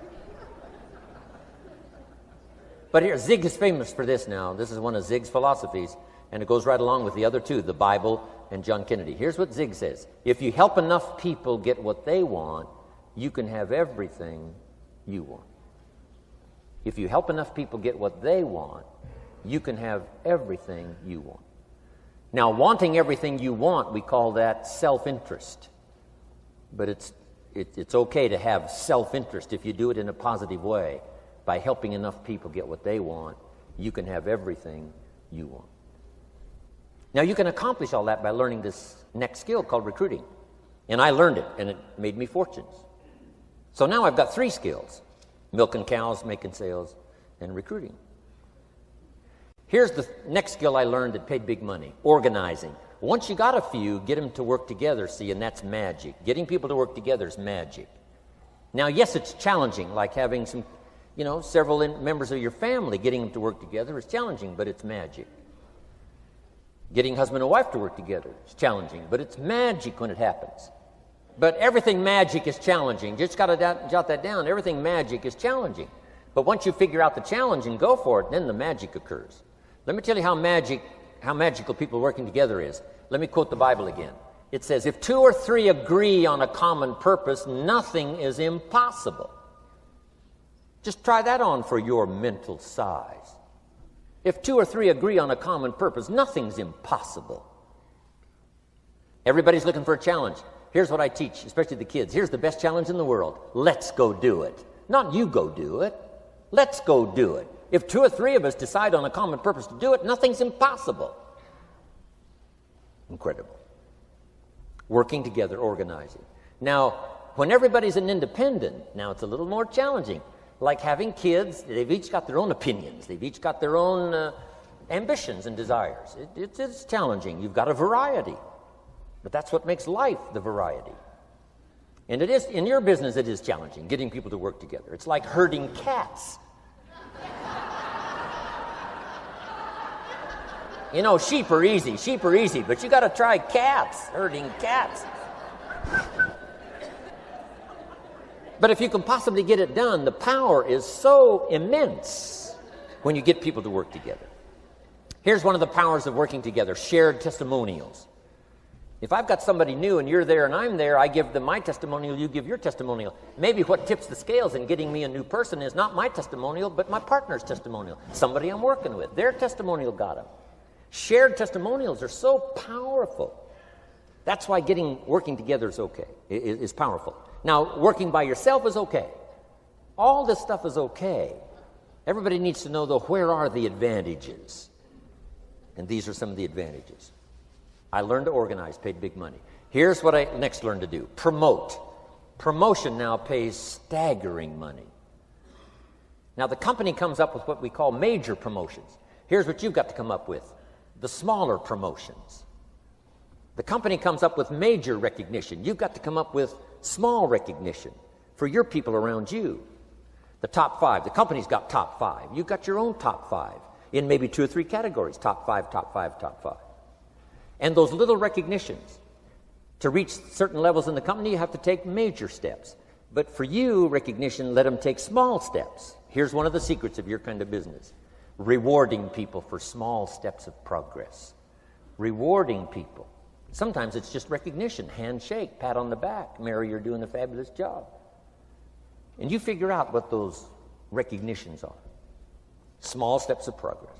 But here, Zig is famous for this now. This is one of Zig's philosophies, and it goes right along with the other two, the Bible and John Kennedy. Here's what Zig says. If you help enough people get what they want, you can have everything you want. If you help enough people get what they want, you can have everything you want. Now, wanting everything you want, we call that self-interest. But it's okay to have self-interest if you do it in a positive way. By helping enough people get what they want, you can have everything you want. Now, you can accomplish all that by learning this next skill called recruiting. And I learned it, and it made me fortunes. So now I've got 3 skills: milking cows, making sales, and recruiting. Here's the next skill I learned that paid big money: organizing. Once you got a few, get them to work together, see, and that's magic. Getting people to work together is magic. Now, yes, it's challenging, like having several members of your family. Getting them to work together is challenging, but it's magic. Getting husband and wife to work together is challenging, but it's magic when it happens. But everything magic is challenging. Just got to jot that down. Everything magic is challenging. But once you figure out the challenge and go for it, then the magic occurs. Let me tell you how magical people working together is. Let me quote the Bible again. It says, if 2 or 3 agree on a common purpose, nothing is impossible. Just try that on for your mental size. If 2 or 3 agree on a common purpose, nothing's impossible. Everybody's looking for a challenge. Here's what I teach, especially the kids. Here's the best challenge in the world. Let's go do it. Not you go do it. Let's go do it. If 2 or 3 of us decide on a common purpose to do it, nothing's impossible. Incredible. Working together, organizing. Now, when everybody's an independent, now it's a little more challenging. Like having kids, they've each got their own opinions. They've each got their own ambitions and desires. It's challenging. You've got a variety. But that's what makes life, the variety. And it is, in your business, it is challenging, getting people to work together. It's like herding cats. You know, sheep are easy, but you got to try cats, herding cats. But if you can possibly get it done, the power is so immense when you get people to work together. Here's one of the powers of working together: shared testimonials. If I've got somebody new and you're there and I'm there, I give them my testimonial, you give your testimonial. Maybe what tips the scales in getting me a new person is not my testimonial, but my partner's testimonial. Somebody I'm working with, their testimonial got them. Shared testimonials are so powerful. That's why working together is okay, is powerful. Now, working by yourself is okay. All this stuff is okay. Everybody needs to know, though, where are the advantages? And these are some of the advantages. I learned to organize, paid big money. Here's what I next learned to do: promote. Promotion now pays staggering money. Now, the company comes up with what we call major promotions. Here's what you've got to come up with: the smaller promotions. The company comes up with major recognition. You've got to come up with small recognition for your people around you. The top 5. The company's got top 5. You've got your own top 5 in maybe 2 or 3 categories: top 5, top 5, top 5. And those little recognitions, to reach certain levels in the company, you have to take major steps. But for you, recognition, let them take small steps. Here's one of the secrets of your kind of business: rewarding people for small steps of progress. Rewarding people. Sometimes it's just recognition, handshake, pat on the back. Mary, you're doing a fabulous job. And you figure out what those recognitions are. Small steps of progress.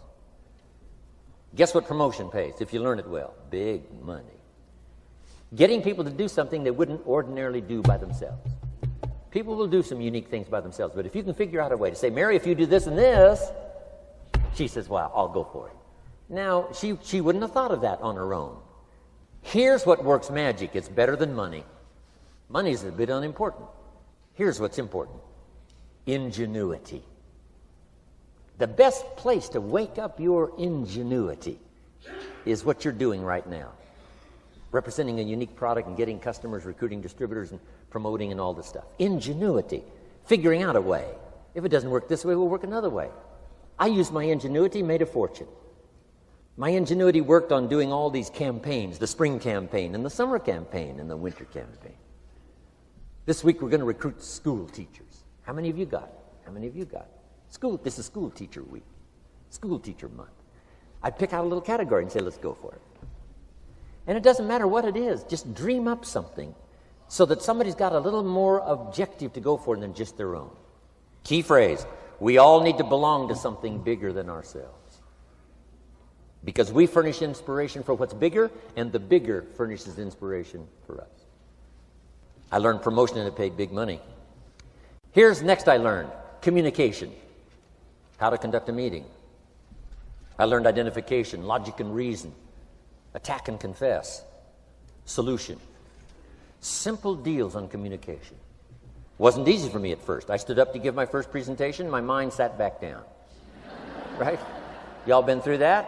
Guess what promotion pays if you learn it well? Big money. Getting people to do something they wouldn't ordinarily do by themselves. People will do some unique things by themselves, but if you can figure out a way to say, Mary, if you do this and this, she says, well, I'll go for it. Now, she wouldn't have thought of that on her own. Here's what works magic. It's better than money. Money's a bit unimportant. Here's what's important: ingenuity. The best place to wake up your ingenuity is what you're doing right now. Representing a unique product and getting customers, recruiting distributors, and promoting and all this stuff. Ingenuity. Figuring out a way. If it doesn't work this way, we'll work another way. I used my ingenuity, made a fortune. My ingenuity worked on doing all these campaigns: the spring campaign and the summer campaign and the winter campaign. This week we're going to recruit school teachers. How many of you got? How many of you got? This is school teacher week. School teacher month. I'd pick out a little category and say, let's go for it. And it doesn't matter what it is. Just dream up something so that somebody's got a little more objective to go for than just their own. Key phrase: we all need to belong to something bigger than ourselves. Because we furnish inspiration for what's bigger, and the bigger furnishes inspiration for us. I learned promotion and it paid big money. Here's next I learned: communication. How to conduct a meeting. I learned identification, logic and reason, attack and confess, solution. Simple deals on communication. Wasn't easy for me at first. I stood up to give my first presentation, my mind sat back down. Right? Y'all been through that?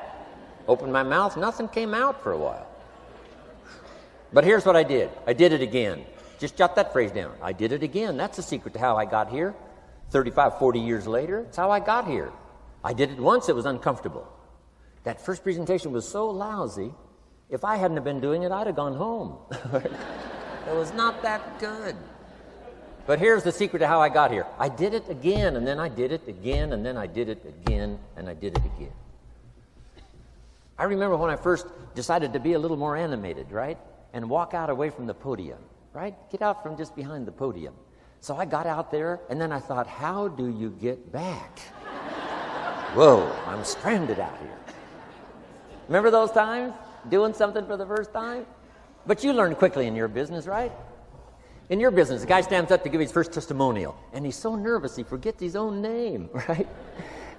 Opened my mouth, nothing came out for a while. But here's what I did. I did it again. Just jot that phrase down. I did it again. That's the secret to how I got here. 35, 40 years later, it's how I got here. I did it once, it was uncomfortable. That first presentation was so lousy, if I hadn't have been doing it, I'd have gone home. It was not that good. But here's the secret to how I got here. I did it again, and then I did it again, and then I did it again, and I did it again. I remember when I first decided to be a little more animated, right? And walk out away from the podium, right? Get out from just behind the podium. So I got out there, and then I thought, how do you get back? Whoa, I'm stranded out here. Remember those times? Doing something for the first time? But you learn quickly in your business, right? In your business, the guy stands up to give his first testimonial, and he's so nervous he forgets his own name, right?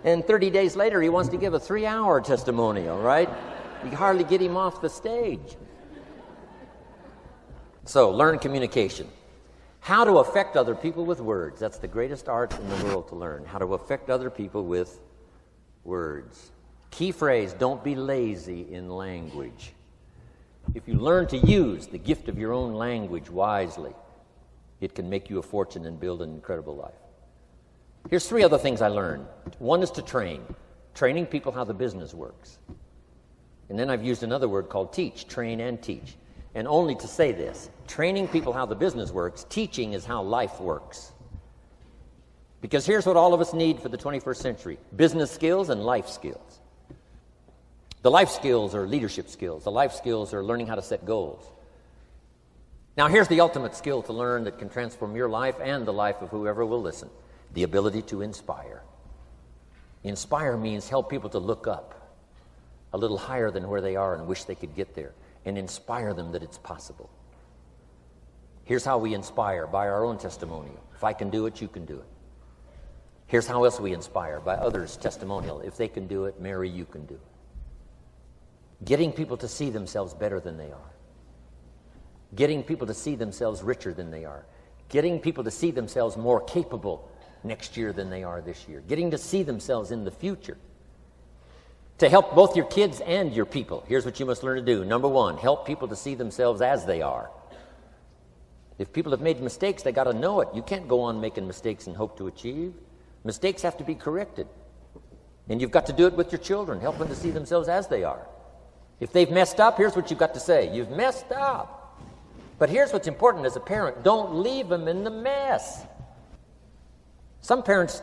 And 30 days later, he wants to give a 3-hour testimonial, right? You can hardly get him off the stage. So, learn communication. How to affect other people with words. That's the greatest art in the world to learn. How to affect other people with words. Key phrase: don't be lazy in language. If you learn to use the gift of your own language wisely, it can make you a fortune and build an incredible life. Here's 3 other things I learned. One is to train. Training people how the business works. And then I've used another word called teach. Train and teach. And only to say this: training people how the business works, teaching is how life works. Because here's what all of us need for the 21st century: business skills and life skills. The life skills are leadership skills. The life skills are learning how to set goals. Now here's the ultimate skill to learn that can transform your life and the life of whoever will listen: the ability to inspire. Inspire means help people to look up a little higher than where they are and wish they could get there, and inspire them that it's possible. Here's how we inspire: by our own testimonial. If I can do it, you can do it. Here's how else we inspire: by others' testimonial. If they can do it, Mary, you can do it. Getting people to see themselves better than they are. Getting people to see themselves richer than they are. Getting people to see themselves more capable next year than they are this year. Getting to see themselves in the future. To help both your kids and your people, here's what you must learn to do. Number one, help people to see themselves as they are. If people have made mistakes, they got to know it. You can't go on making mistakes and hope to achieve. Mistakes have to be corrected. And you've got to do it with your children. Help them to see themselves as they are. If they've messed up, here's what you've got to say. You've messed up. But here's what's important as a parent. Don't leave them in the mess. Some parents,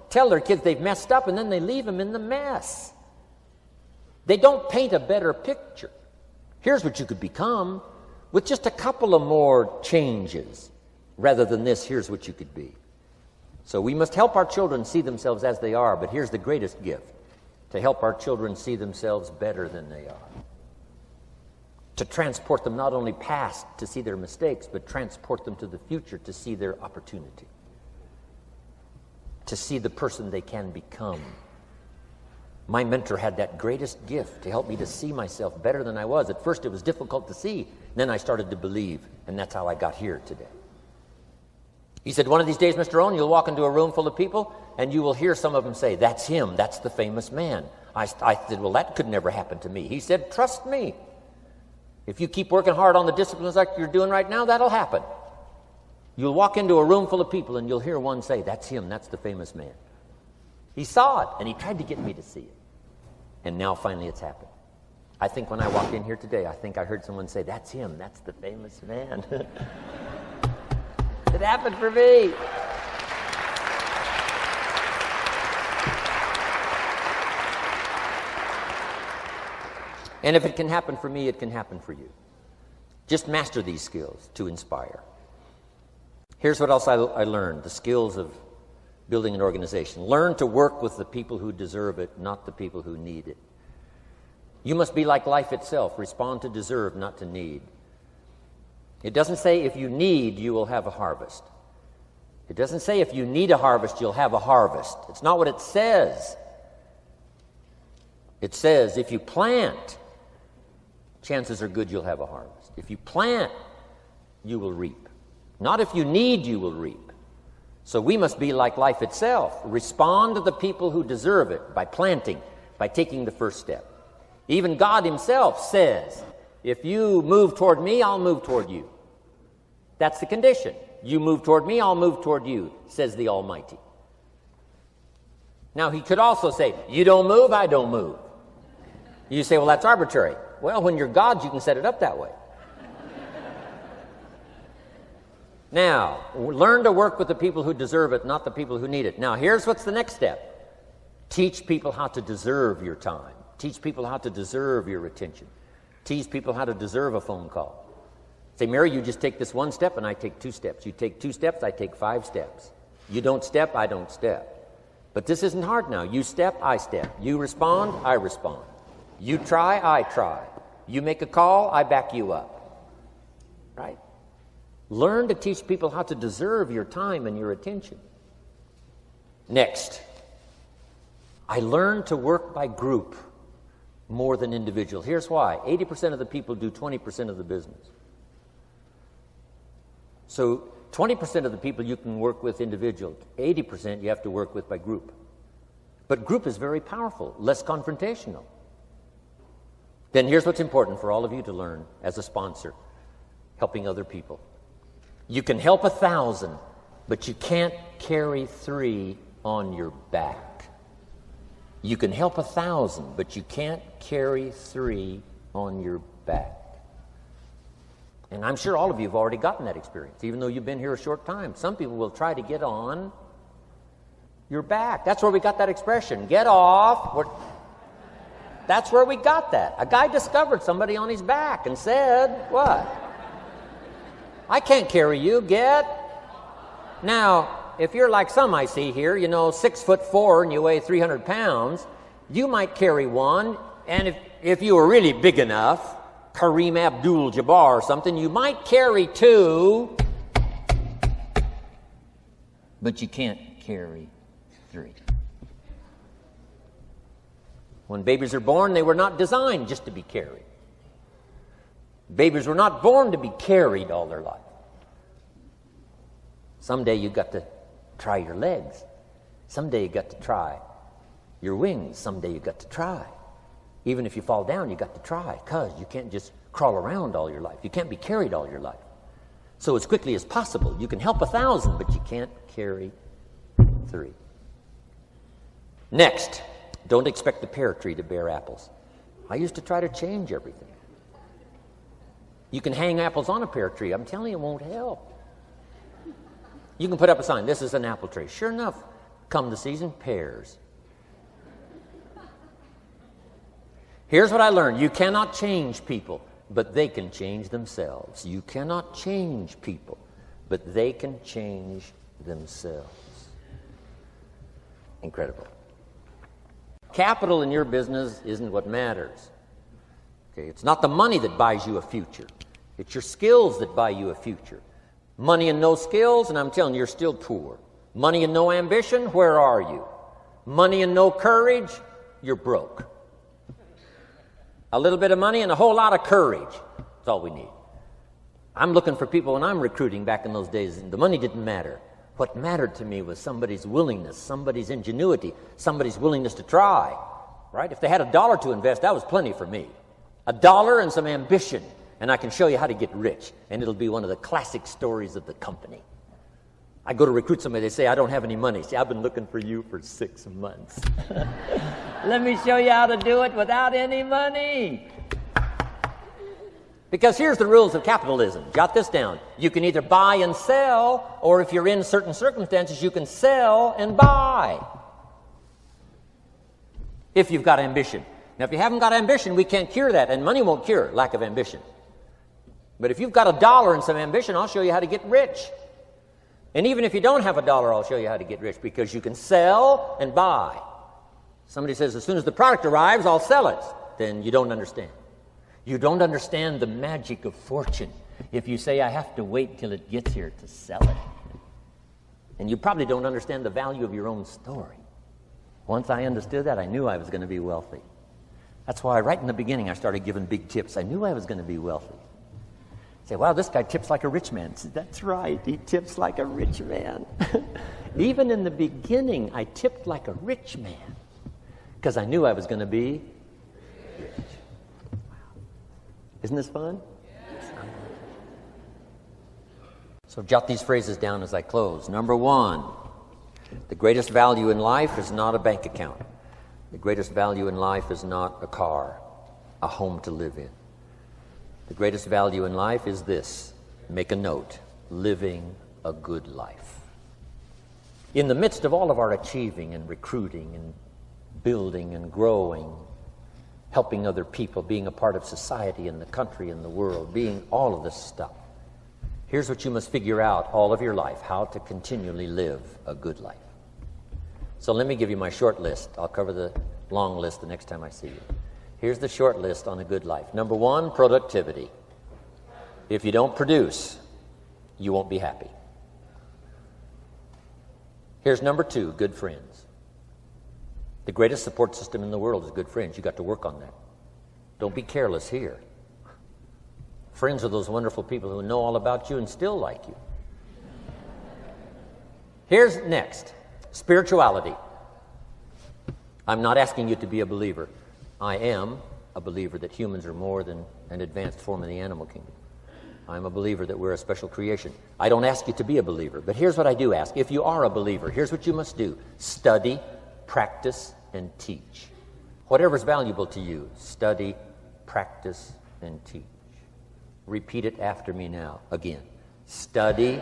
tell their kids they've messed up and then they leave them in the mess. They don't paint a better picture. Here's what you could become with just a couple of more changes. Rather than this, here's what you could be. So we must help our children see themselves as they are, but here's the greatest gift. To help our children see themselves better than they are. To transport them not only past to see their mistakes, but transport them to the future to see their opportunity. To see the person they can become. My mentor had that greatest gift to help me to see myself better than I was. At first it was difficult to see. Then I started to believe, and that's how I got here today. He said, one of these days, Mr. Rohn, you'll walk into a room full of people, and you will hear some of them say, that's him, that's the famous man. I said, well, that could never happen to me. He said, trust me. If you keep working hard on the disciplines like you're doing right now, that'll happen. You'll walk into a room full of people, and you'll hear one say, that's him, that's the famous man. He saw it, and he tried to get me to see it. And now finally it's happened. I think when I walked in here today, I think I heard someone say, that's him, that's the famous man. It happened for me. And if it can happen for me, it can happen for you. Just master these skills to inspire. Here's what else I learned, the skills of building an organization. Learn to work with the people who deserve it, not the people who need it. You must be like life itself. Respond to deserve, not to need. It doesn't say if you need, you will have a harvest. It doesn't say if you need a harvest, you'll have a harvest. It's not what it says. It says if you plant, chances are good you'll have a harvest. If you plant, you will reap. Not if you need, you will reap. So we must be like life itself. Respond to the people who deserve it by planting, by taking the first step. Even God himself says, if you move toward me, I'll move toward you. That's the condition. You move toward me, I'll move toward you, says the Almighty. Now, he could also say, you don't move, I don't move. You say, well, that's arbitrary. Well, when you're God, you can set it up that way. Now, learn to work with the people who deserve it, not the people who need it. Now, here's what's the next step. Teach people how to deserve your time. Teach people how to deserve your attention. Teach people how to deserve a phone call. Say, Mary, you just take this one step and I take 2 steps. You take 2 steps, I take 5 steps. You don't step, I don't step. But this isn't hard now. You step, I step. You respond, I respond. You try, I try. You make a call, I back you up. Right? Learn to teach people how to deserve your time and your attention. Next, I learned to work by group more than individual. Here's why. 80% of the people do 20% of the business. So 20% of the people you can work with individual. 80% you have to work with by group. But group is very powerful, less confrontational. Then here's what's important for all of you to learn as a sponsor, helping other people. You can help 1,000, but you can't carry 3 on your back. You can help 1,000, but you can't carry 3 on your back. And I'm sure all of you have already gotten that experience, even though you've been here a short time. Some people will try to get on your back. That's where we got that expression, get off. That's where we got that. A guy discovered somebody on his back and said, what? I can't carry you, get. Now, if you're like some I see here, 6'4" and you weigh 300 pounds, you might carry one, and if you were really big enough, Kareem Abdul-Jabbar or something, you might carry 2, but you can't carry 3. When babies are born, they were not designed just to be carried. Babies were not born to be carried all their life. Someday you've got to try your legs. Someday you got to try your wings. Someday you got to try. Even if you fall down, you got to try, because you can't just crawl around all your life. You can't be carried all your life. So as quickly as possible, you can help 1,000, but you can't carry 3. Next, don't expect the pear tree to bear apples. I used to try to change everything. You can hang apples on a pear tree. I'm telling you, it won't help. You can put up a sign, this is an apple tree. Sure enough, come the season, pears. Here's what I learned. You cannot change people, but they can change themselves. You cannot change people, but they can change themselves. Incredible. Capital in your business isn't what matters. Okay, it's not the money that buys you a future. It's your skills that buy you a future. Money and no skills, and I'm telling you, you're still poor. Money and no ambition, where are you? Money and no courage, you're broke. A little bit of money and a whole lot of courage. That's all we need. I'm looking for people when I'm recruiting back in those days, and the money didn't matter. What mattered to me was somebody's willingness, somebody's ingenuity, somebody's willingness to try. Right? If they had $1 to invest, that was plenty for me. $1 and some ambition, and I can show you how to get rich. And it'll be one of the classic stories of the company. I go to recruit somebody, they say, I don't have any money. See, I've been looking for you for 6 months. Let me show you how to do it without any money. Because here's the rules of capitalism. Jot this down. You can either buy and sell, or if you're in certain circumstances, you can sell and buy. If you've got ambition. Now, if you haven't got ambition, we can't cure that, and money won't cure lack of ambition. But if you've got $1 and some ambition, I'll show you how to get rich. And even if you don't have $1, I'll show you how to get rich, because you can sell and buy. Somebody says, as soon as the product arrives, I'll sell it. Then you don't understand. You don't understand the magic of fortune if you say, I have to wait till it gets here to sell it. And you probably don't understand the value of your own story. Once I understood that, I knew I was going to be wealthy. That's why right in the beginning I started giving big tips. I knew I was going to be wealthy. Say, wow, this guy tips like a rich man. Say, that's right, he tips like a rich man. Even in the beginning, I tipped like a rich man because I knew I was going to be rich. Wow. Isn't this fun? Yeah. So jot these phrases down as I close. Number 1, the greatest value in life is not a bank account. The greatest value in life is not a car, a home to live in. The greatest value in life is this. Make a note. Living a good life. In the midst of all of our achieving and recruiting and building and growing, helping other people, being a part of society and the country and the world, being all of this stuff, here's what you must figure out all of your life, how to continually live a good life. So let me give you my short list. I'll cover the long list the next time I see you. Here's the short list on a good life. Number 1, productivity. If you don't produce, you won't be happy. Here's number 2, good friends. The greatest support system in the world is good friends. You got to work on that. Don't be careless here. Friends are those wonderful people who know all about you and still like you. Here's next, spirituality. I'm not asking you to be a believer. I am a believer that humans are more than an advanced form of the animal kingdom. I'm a believer that we're a special creation. I don't ask you to be a believer, but here's what I do ask. If you are a believer, here's what you must do. Study, practice, and teach. Whatever's valuable to you, study, practice, and teach. Repeat it after me now. Again. Study,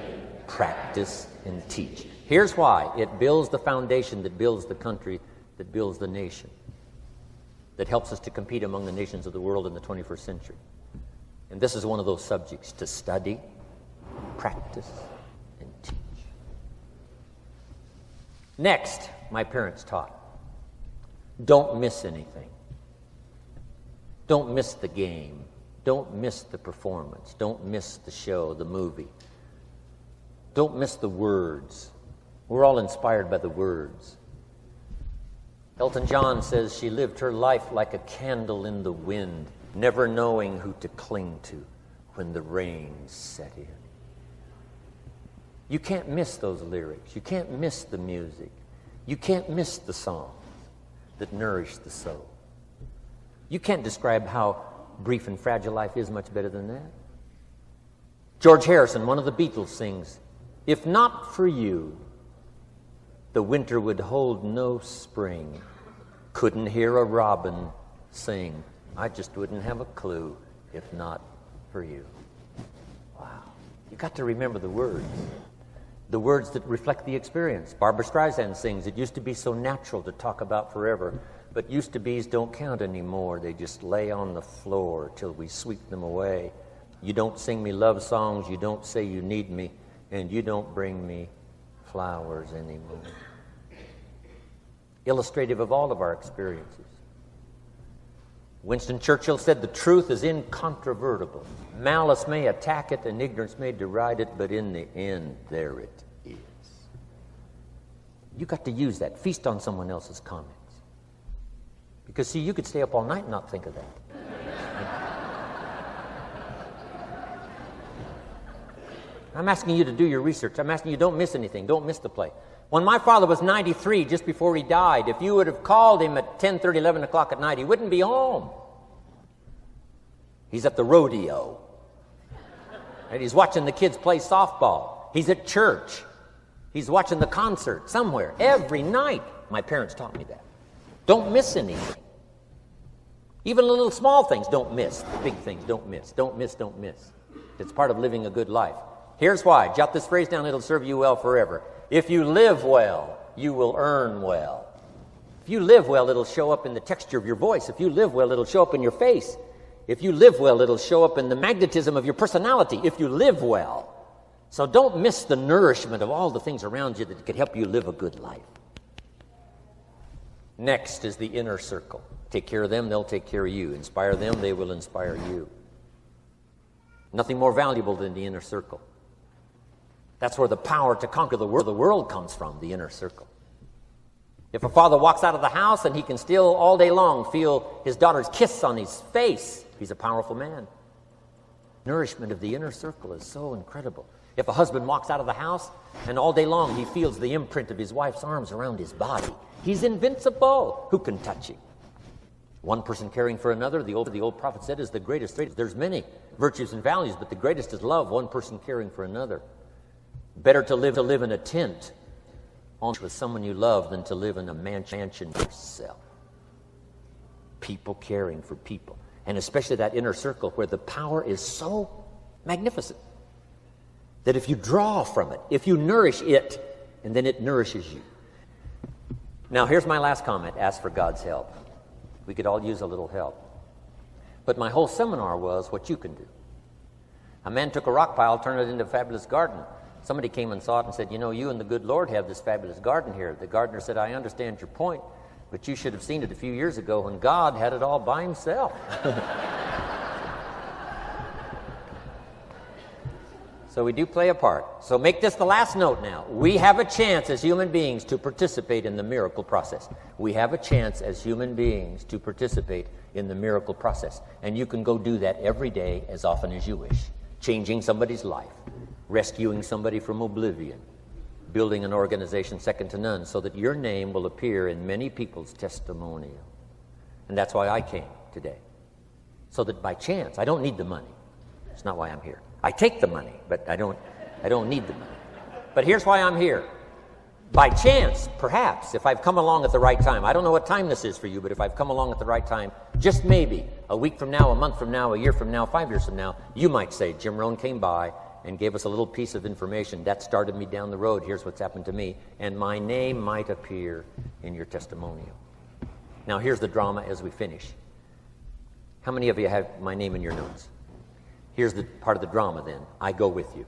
practice, and teach. Here's why. It builds the foundation that builds the country, that builds the nation, that helps us to compete among the nations of the world in the 21st century. And this is one of those subjects, to study, practice, and teach. Next, my parents taught, don't miss anything. Don't miss the game. Don't miss the performance. Don't miss the show, the movie. Don't miss the words. We're all inspired by the words. Elton John says she lived her life like a candle in the wind, never knowing who to cling to when the rain set in. You can't miss those lyrics. You can't miss the music. You can't miss the songs that nourish the soul. You can't describe how brief and fragile life is much better than that. George Harrison, one of the Beatles, sings, "If not for you, the winter would hold no spring. Couldn't hear a robin sing. I just wouldn't have a clue if not for you." Wow. You got to remember the words that reflect the experience. Barbra Streisand sings, "It used to be so natural to talk about forever, but used to be's don't count anymore. They just lay on the floor till we sweep them away. You don't sing me love songs, you don't say you need me, and you don't bring me flowers anymore." Illustrative of all of our experiences. Winston Churchill said, "The truth is incontrovertible. Malice may attack it and ignorance may deride it, but in the end, there it is." You got to use that. Feast on someone else's comments. Because, see, you could stay up all night and not think of that. I'm asking you to do your research. I'm asking you, don't miss anything. Don't miss the play. When my father was 93, just before he died, if you would have called him at 10:30, 11 o'clock at night, he wouldn't be home. He's at the rodeo. And he's watching the kids play softball. He's at church. He's watching the concert somewhere. Every night. My parents taught me that. Don't miss anything. Even the little small things, don't miss. The big things, don't miss. Don't miss, don't miss. It's part of living a good life. Here's why. Jot this phrase down. It'll serve you well forever. If you live well, you will earn well. If you live well, it'll show up in the texture of your voice. If you live well, it'll show up in your face. If you live well, it'll show up in the magnetism of your personality. If you live well. So don't miss the nourishment of all the things around you that could help you live a good life. Next is the inner circle. Take care of them, they'll take care of you. Inspire them, they will inspire you. Nothing more valuable than the inner circle. That's where the power to conquer the world comes from, the inner circle. If a father walks out of the house and he can still all day long feel his daughter's kiss on his face, he's a powerful man. Nourishment of the inner circle is so incredible. If a husband walks out of the house and all day long he feels the imprint of his wife's arms around his body, he's invincible. Who can touch him? One person caring for another, the old prophet said, is the greatest. There's many virtues and values, but the greatest is love, one person caring for another. Better to live in a tent with someone you love than to live in a mansion yourself. People caring for people. And especially that inner circle where the power is so magnificent that if you draw from it, if you nourish it, and then it nourishes you. Now here's my last comment. Ask for God's help. We could all use a little help. But my whole seminar was what you can do. A man took a rock pile, turned it into a fabulous garden. Somebody came and saw it and said, "You know, you and the good Lord have this fabulous garden here." The gardener said, "I understand your point, but you should have seen it a few years ago when God had it all by himself." So we do play a part. So make this the last note now. We have a chance as human beings to participate in the miracle process. We have a chance as human beings to participate in the miracle process. And you can go do that every day as often as you wish. Changing somebody's life. Rescuing somebody from oblivion, building an organization second to none so that your name will appear in many people's testimonial. And that's why I came today. So that by chance, I don't need the money. It's not why I'm here. I take the money, but I don't need the money. But here's why I'm here. By chance, perhaps, if I've come along at the right time, I don't know what time this is for you, but if I've come along at the right time, just maybe, a week from now, a month from now, a year from now, 5 years from now, you might say, Jim Rohn came by and gave us a little piece of information. That started me down the road. Here's what's happened to me. And my name might appear in your testimonial. Now, here's the drama as we finish. How many of you have my name in your notes? Here's the part of the drama then. I go with you.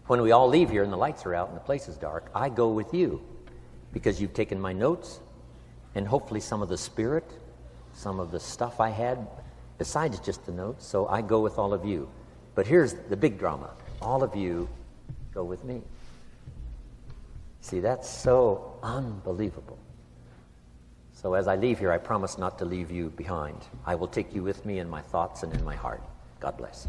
When we all leave here and the lights are out and the place is dark, I go with you because you've taken my notes and hopefully some of the spirit, some of the stuff I had besides just the notes. So I go with all of you. But here's the big drama. All of you go with me. See, that's so unbelievable. So as I leave here, I promise not to leave you behind. I will take you with me in my thoughts and in my heart. God bless.